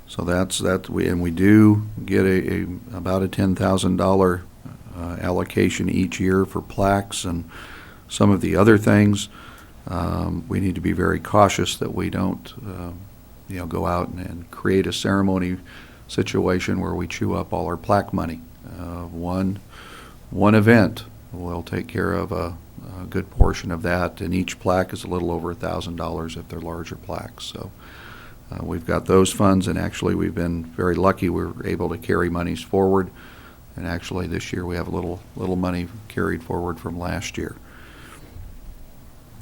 So that's, we do get about a $10,000 allocation each year for plaques and some of the other things. We need to be very cautious that we don't, go out and create a ceremony situation where we chew up all our plaque money. One event will take care of a good portion of that, and each plaque is a little over $1,000 if they're larger plaques. So we've got those funds, and actually we've been very lucky. We're able to carry monies forward, and actually this year we have a little money carried forward from last year.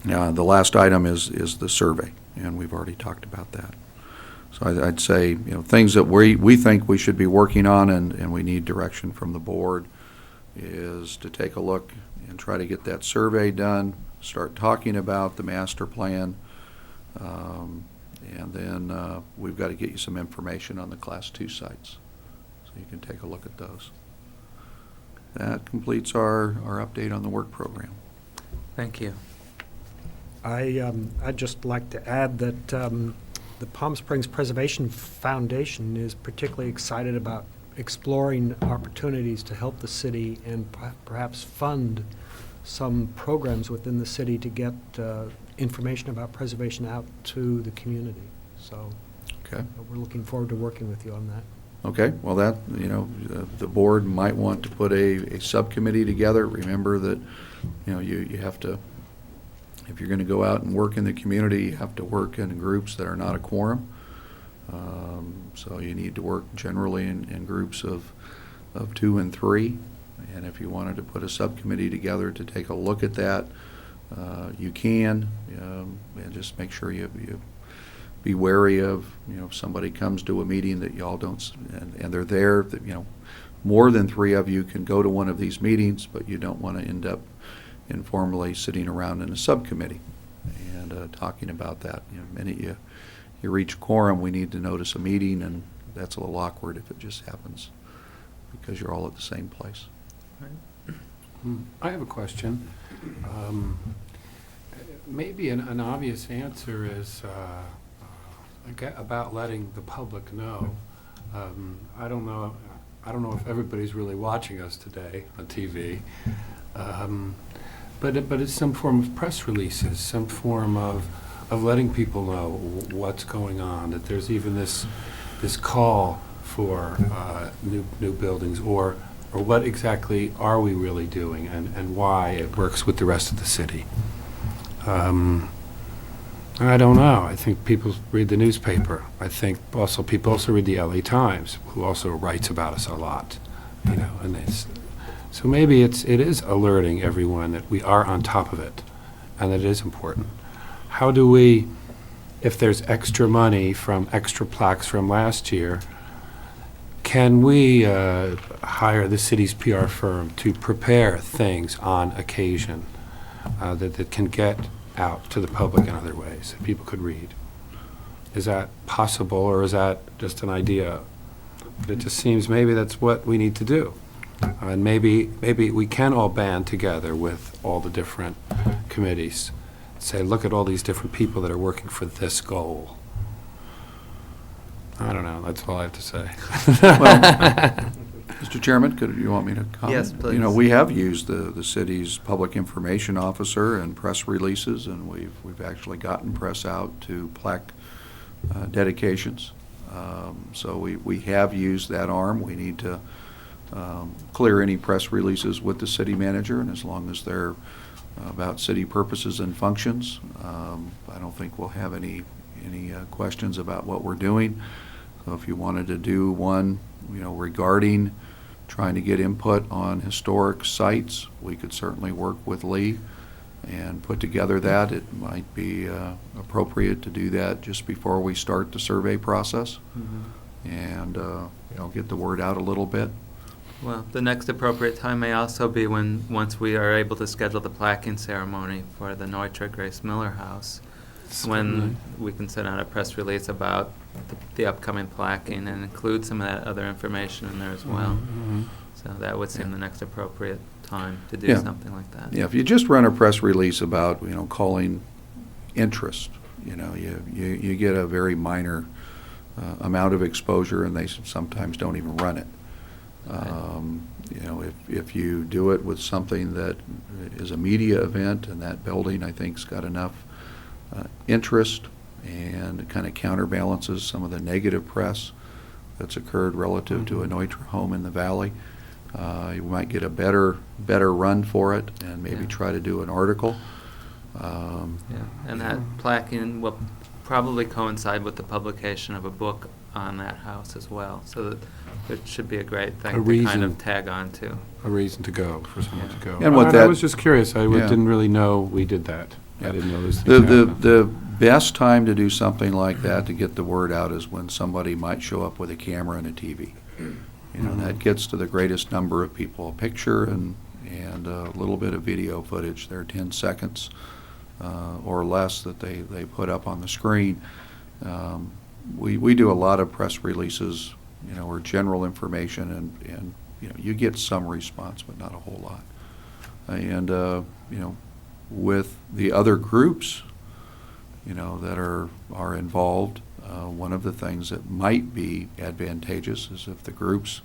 The last item is the survey, and we've already talked about that. So I'd say, things that we think we should be working on and we need direction from the board is to take a look and try to get that survey done, start talking about the master plan, and then we've got to get you some information on the Class 2 sites so you can take a look at those. That completes our update on the work program. Thank you. I'd just like to add that the Palm Springs Preservation Foundation is particularly excited about exploring opportunities to help the city and perhaps fund some programs within the city to get information about preservation out to the community. So Okay. we're looking forward to working with you on that. Okay, well, that, the board might want to put a subcommittee together. Remember that, you have to, if you're going to go out and work in the community, you have to work in groups that are not a quorum. So you need to work generally in groups of 2 and 3. And if you wanted to put a subcommittee together to take a look at that, you can, and just make sure you be wary of, if somebody comes to a meeting that y'all don't, and they're there, that, more than 3 of you can go to one of these meetings, but you don't want to end up informally sitting around in a subcommittee and talking about that. The minute you reach quorum, we need to notice a meeting, and that's a little awkward if it just happens because you're all at the same place. I have a question. Maybe an obvious answer is about letting the public know. I don't know if everybody's really watching us today on TV, but it's some form of press releases, some form of letting people know what's going on. That there's even this call for new buildings, or what exactly are we really doing, and why it works with the rest of the city. I don't know. I think people read the newspaper. I think people also read the LA Times, who also writes about us a lot, and so maybe it is alerting everyone that we are on top of it, and that it is important. How do we, if there's extra money from extra plaques from last year, can we hire the city's PR firm to prepare things on occasion that can get out to the public in other ways that people could read? Is that possible, or is that just an idea? It just seems maybe that's what we need to do. And maybe we can all band together with all the different committees. Say, look at all these different people that are working for this goal. I don't know. That's all I have to say. Well, Mr. Chairman, could you want me to comment? Yes, please. We have used the city's public information officer and press releases, and we've actually gotten press out to plaque dedications. So we have used that arm. We need to clear any press releases with the city manager, and as long as they're about city purposes and functions, I don't think we'll have any questions about what we're doing. So if you wanted to do one, regarding trying to get input on historic sites, we could certainly work with Lee and put together that. It might be appropriate to do that just before we start the survey process, and get the word out a little bit. Well, the next appropriate time may also be once we are able to schedule the plaquing ceremony for the Neutra Grace Miller House, when we can send out a press release about the upcoming plaquing and include some of that other information in there as well. So that would seem the next appropriate time to do something like that. Yeah, if you just run a press release about, calling interest, you get a very minor amount of exposure, and they sometimes don't even run it. You know, if you do it with something that is a media event, and that building, I think, has got enough interest and kind of counterbalances some of the negative press that's occurred relative to a Neutra home in the valley, you might get a better run for it, and maybe Yeah. try to do an article. Yeah, and that placking will probably coincide with the publication of a book on that house as well, so that it should be a great thing A to kind reason. of tag on to. A reason to go, for someone to go. And what I that- was just curious, I Yeah. didn't really know we did that. I Yeah. didn't know those The, things the, happened. the best time to do something like that, to get the word out, is when somebody might show up with a camera and a TV. You know, that gets to the greatest number of people. A picture and a little bit of video footage, they're 10 seconds or less that they put up on the screen. We do a lot of press releases, you know, or general information, and you know, you get some response, but not a whole lot. And, you know, with the other groups, you know, that are involved, one of the things that might be advantageous is if the groups,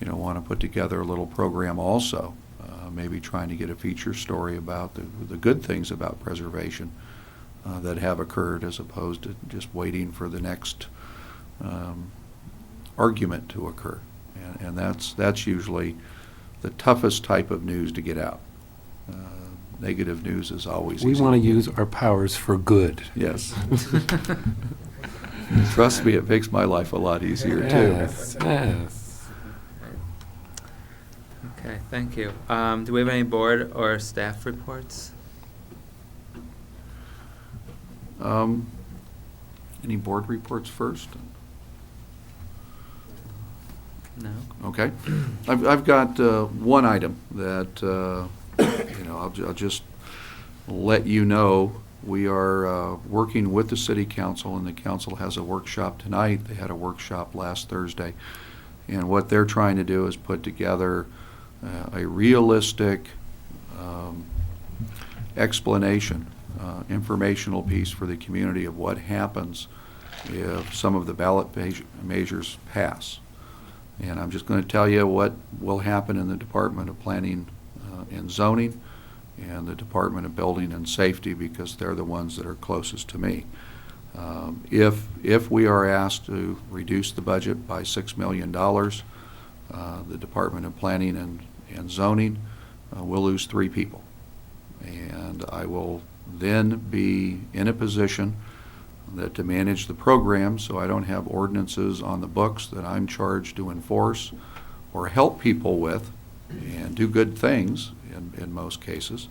you know, want to put together a little program also, maybe trying to get a feature story about the good things about preservation that have occurred, as opposed to just waiting for the next argument to occur. And that's usually the toughest type of news to get out. Negative news is always We easy want to to get. use our powers for good. Yes. Trust me, it makes my life a lot easier, too. Yes, yes. Okay, thank you. Do we have any board or staff reports? Any board reports first? No? Okay. I've got one item that, you know, I'll just let you know. We are working with the city council, and the council has a workshop tonight. They had a workshop last Thursday. And what they're trying to do is put together a realistic explanation, informational piece for the community of what happens if some of the ballot measures pass. And I'm just going to tell you what will happen in the Department of Planning and Zoning and the Department of Building and Safety, because they're the ones that are closest to me. If we are asked to reduce the budget by $6 million, the Department of Planning and Zoning will lose 3 people. And I will then be in a position that to manage the program, so I don't have ordinances on the books that I'm charged to enforce or help people with and do good things in most cases.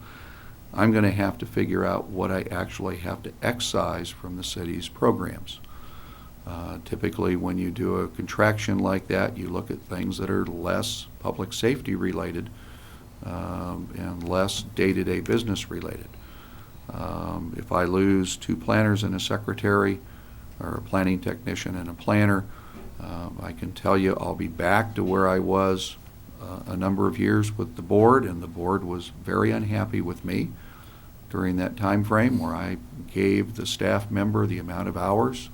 I'm going to have to figure out what I actually have to excise from the city's programs. Typically, when you do a contraction like that, you look at things that are less public safety related and less day-to-day business related. If I lose 2 planners and a secretary, or a planning technician and a planner, I can tell you I'll be back to where I was a number of years with the board, and the board was very unhappy with me during that time frame where I gave the staff member the amount of hours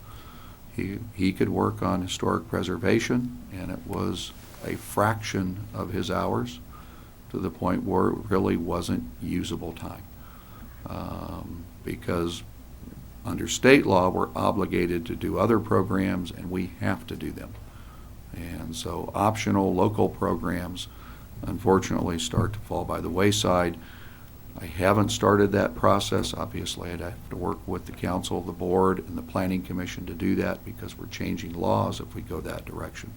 he could work on historic preservation, and it was a fraction of his hours, to the point where it really wasn't usable time. Because under state law, we're obligated to do other programs, and we have to do them. And so optional local programs, unfortunately, start to fall by the wayside. I haven't started that process. Obviously, I'd have to work with the council, the board, and the planning commission to do that, because we're changing laws if we go that direction.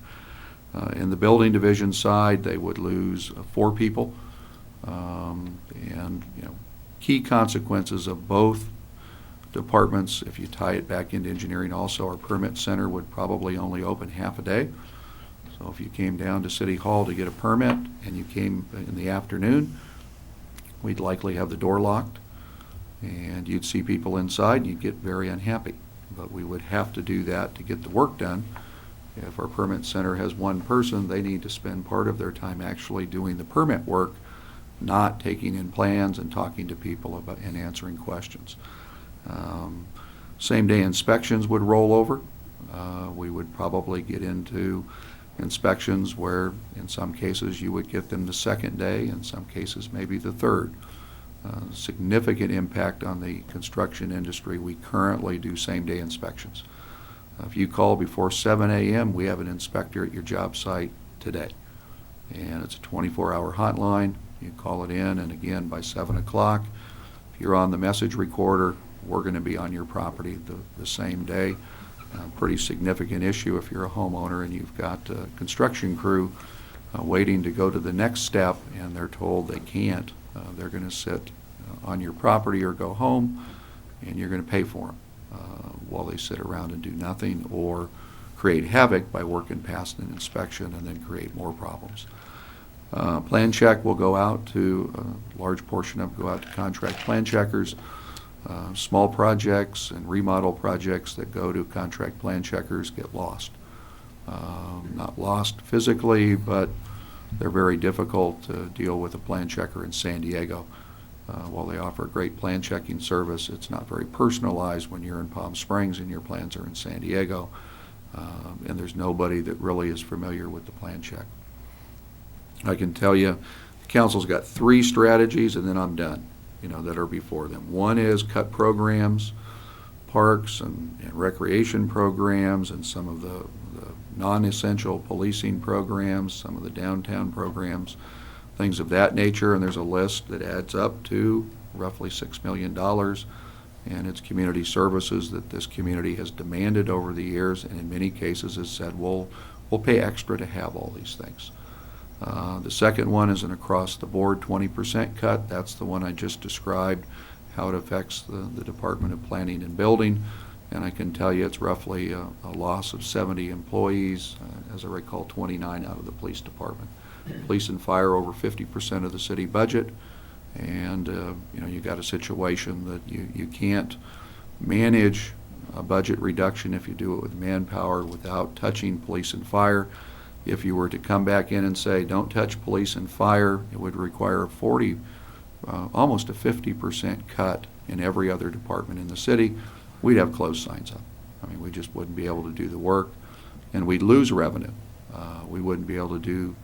In the building division side, they would lose 4 people. And, you know, key consequences of both departments, if you tie it back into engineering also, our permit center would probably only open half a day. So if you came down to City Hall to get a permit and you came in the afternoon, we'd likely have the door locked, and you'd see people inside and you'd get very unhappy. But we would have to do that to get the work done. If our permit center has 1 person, they need to spend part of their time actually doing the permit work, not taking in plans and talking to people about and answering questions. Same day inspections would roll over. We would probably get into inspections where, in some cases, you would get them the second day, in some cases, maybe the third. Significant impact on the construction industry. We currently do same-day inspections. If you call before 7 a.m., we have an inspector at your job site today. And it's a 24-hour hotline. You call it in, and again, by 7 o'clock, if you're on the message recorder, we're going to be on your property the same day. Pretty significant issue if you're a homeowner and you've got a construction crew waiting to go to the next step and they're told they can't. They're going to sit on your property or go home, and you're going to pay for them while they sit around and do nothing or create havoc by working past an inspection and then create more problems. Plan check will go out to, a large portion of it go out to contract plan checkers. Small projects and remodel projects that go to contract plan checkers get lost. Not lost physically, but they're very difficult to deal with a plan checker in San Diego. While they offer a great plan checking service, it's not very personalized when you're in Palm Springs and your plans are in San Diego. And there's nobody that really is familiar with the plan check. I can tell you, the council's got 3 strategies, and then I'm done, that are before them. One is cut programs, parks and recreation programs, and some of the non-essential policing programs, some of the downtown programs, things of that nature, and there's a list that adds up to roughly $6 million, and it's community services that this community has demanded over the years, and in many cases has said, we'll pay extra to have all these things. The second one is an across-the-board 20% cut. That's the one I just described, how it affects the Department of Planning and Building. And I can tell you it's roughly a loss of 70 employees, as I recall, 29 out of the police department. Police and fire over 50% of the city budget. And, you got a situation that you can't manage a budget reduction if you do it with manpower without touching police and fire. If you were to come back in and say, don't touch police and fire, it would require almost a 50% cut in every other department in the city. We'd have closed signs up. I mean, we just wouldn't be able to do the work, and we'd lose revenue. We wouldn't be able to do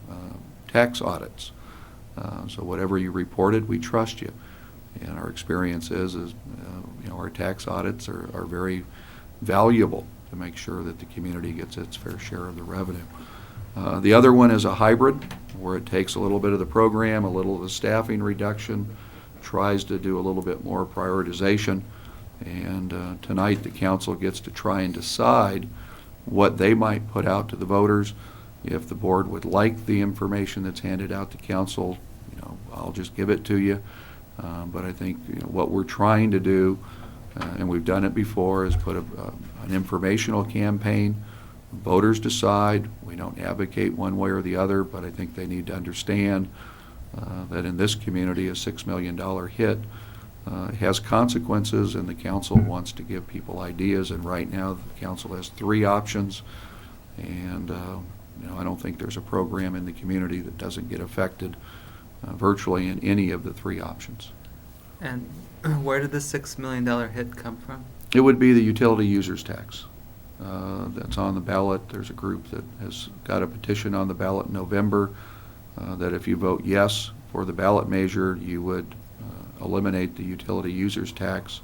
tax audits. So whatever you reported, we trust you. And our experience is our tax audits are very valuable to make sure that the community gets its fair share of the revenue. The other one is a hybrid, where it takes a little bit of the program, a little of the staffing reduction, tries to do a little bit more prioritization, and tonight the council gets to try and decide what they might put out to the voters. If the board would like the information that's handed out to council, I'll just give it to you. But I think what we're trying to do, and we've done it before, is put an informational campaign. Voters decide. We don't advocate one way or the other, but I think they need to understand that in this community, a $6 million hit has consequences, and the council wants to give people ideas. And right now, the council has 3 options, and I don't think there's a program in the community that doesn't get affected virtually in any of the 3 options. And where did the $6 million hit come from? It would be the utility users tax. That's on the ballot. There's a group that has got a petition on the ballot in November that if you vote yes for the ballot measure, you would eliminate the utility users tax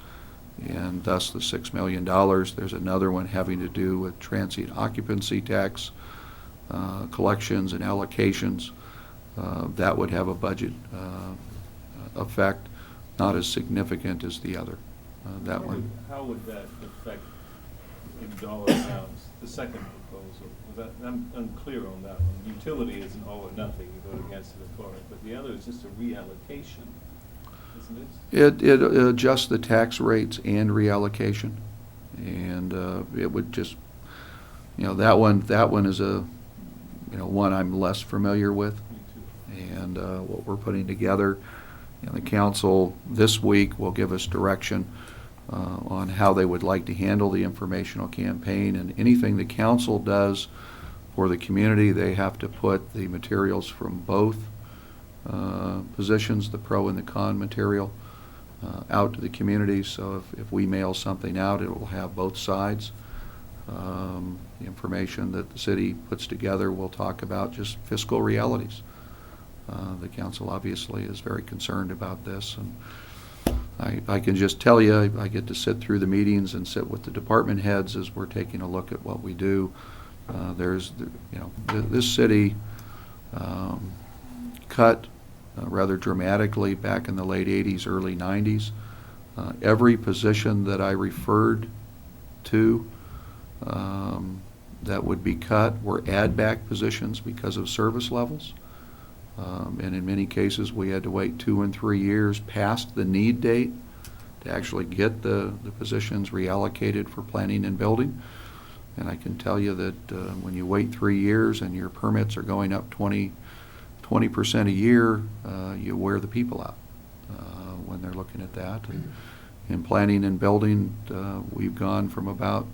and thus the $6 million. There's another one having to do with transient occupancy tax collections and allocations. That would have a budget effect, not as significant as the other. That one. How would that affect in dollar amounts, the second proposal? I'm unclear on that one. Utility is an all or nothing, you vote against it or for it, but the other is just a reallocation, isn't it? It adjusts the tax rates and reallocation, and it would just, that one is a, one I'm less familiar with. Me too. And what we're putting together, the council this week will give us direction on how they would like to handle the informational campaign, and anything the council does for the community, they have to put the materials from both positions, the pro and the con material, out to the community. So if we mail something out, it will have both sides. The information that the city puts together will talk about just fiscal realities. The council obviously is very concerned about this, and I can just tell you, I get to sit through the meetings and sit with the department heads as we're taking a look at what we do. This city cut rather dramatically back in the late 80s, early 90s. Every position that I referred to that would be cut were add-back positions because of service levels. And in many cases, we had to wait 2 and 3 years past the need date to actually get the positions reallocated for planning and building. And I can tell you that when you wait 3 years and your permits are going up 20% a year, you wear the people out when they're looking at that. And in planning and building, we've gone from about,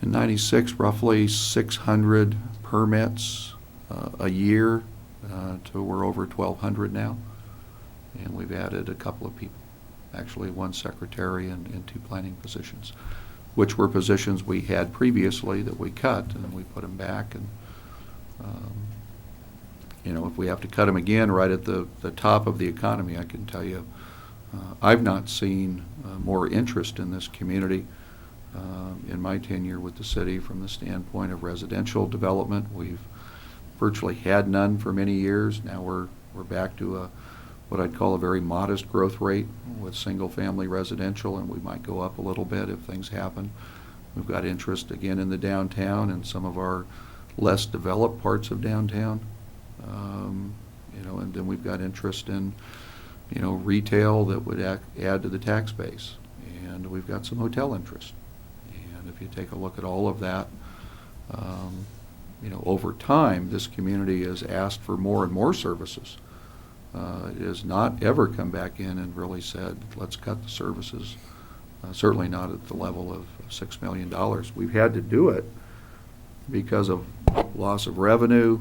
in '96, roughly 600 permits a year to we're over 1,200 now. And we've added a couple of people, actually 1 secretary and 2 planning positions, which were positions we had previously that we cut, and we put them back. And if we have to cut them again right at the top of the economy, I can tell you I've not seen more interest in this community in my tenure with the city from the standpoint of residential development. We've virtually had none for many years. Now we're back to what I'd call a very modest growth rate with single-family residential, and we might go up a little bit if things happen. We've got interest again in the downtown and some of our less developed parts of downtown. And then we've got interest in, retail that would add to the tax base. And we've got some hotel interest. And if you take a look at all of that, over time, this community has asked for more and more services. It has not ever come back in and really said, let's cut the services. Certainly not at the level of $6 million. We've had to do it because of loss of revenue.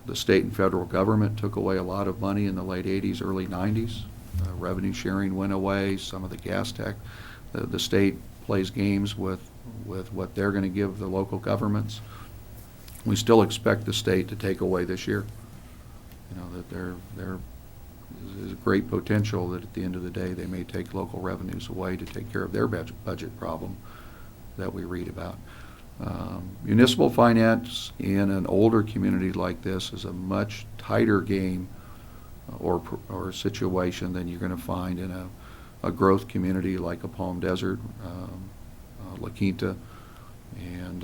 The state and federal government took away a lot of money in the late 80s, early 90s. Revenue sharing went away. Some of the gas tax. The state plays games with what they're going to give the local governments. We still expect the state to take away this year. That there is a great potential that at the end of the day they may take local revenues away to take care of their budget problem that we read about. Municipal finance in an older community like this is a much tighter game or situation than you're going to find in a growth community like a Palm Desert, La Quinta, and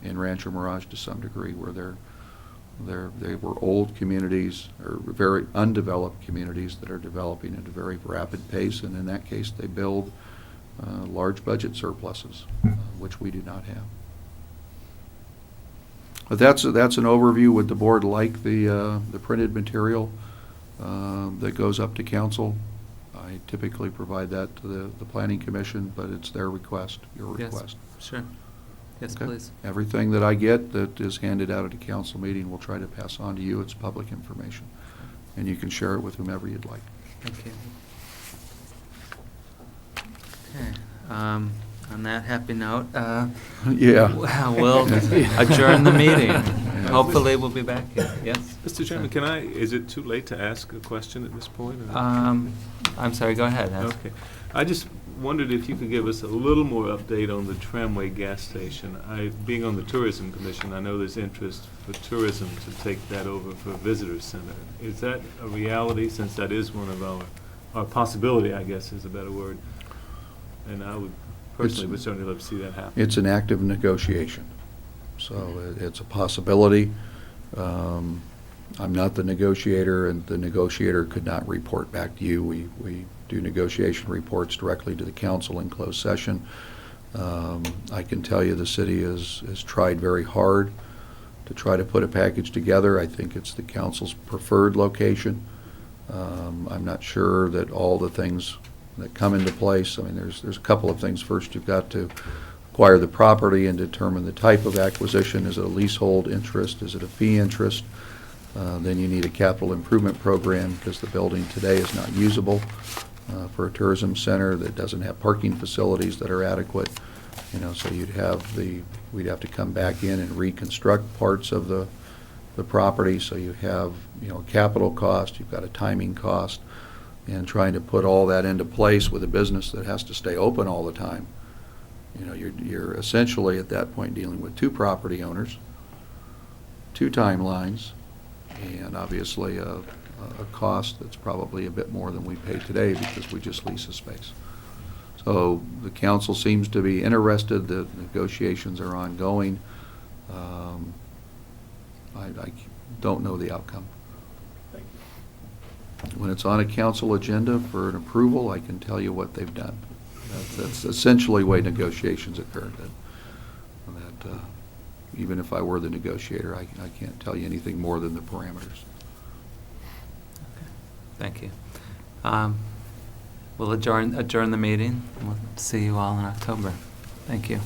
Rancho Mirage to some degree, where they were old communities or very undeveloped communities that are developing at a very rapid pace, and in that case they build large budget surpluses, which we do not have. But that's an overview. Would the board like the printed material that goes up to council? I typically provide that to the planning commission, but it's their request, your request. Yes, sure. Yes, Okay. please. Everything that I get that is handed out at a council meeting, we'll try to pass on to you. It's public information, and you can share it with whomever you'd like. Thank you. Okay. On that happy note, Yeah. we'll adjourn the meeting. Hopefully, we'll be back here. Yes? Mr. Chairman, is it too late to ask a question at this point? or- I'm sorry, go ahead. Ask. Okay. I just wondered if you could give us a little more update on the Tramway gas station. Being on the Tourism Commission, I know there's interest for tourism to take that over for a visitor center. Is that a reality, since that is one of our possibility, I guess is a better word? And I would personally would certainly love to see that happen. It's an active negotiation, so it's a possibility. I'm not the negotiator, and the negotiator could not report back to you. We do negotiation reports directly to the council in closed session. I can tell you the city has tried very hard to try to put a package together. I think it's the council's preferred location. I'm not sure that all the things that come into place. I mean, there's a couple of things. First, you've got to acquire the property and determine the type of acquisition. Is it a leasehold interest? Is it a fee interest? Then you need a capital improvement program because the building today is not usable. for a tourism center that doesn't have parking facilities that are adequate. You know, so we'd have to come back in and reconstruct parts of the property, so you have, you know, capital cost, you've got a timing cost, and trying to put all that into place with a business that has to stay open all the time. You know, you're essentially at that point dealing with two property owners, two timelines, and obviously a cost that's probably a bit more than we pay today because we just lease a space. So the council seems to be interested, the negotiations are ongoing. I don't know the outcome. When it's on a council agenda for an approval, I can tell you what they've done. That's essentially the way negotiations occur. That even if I were the negotiator, I can't tell you anything more than the parameters. Thank you. We'll adjourn the meeting, and we'll see you all in October. Thank you.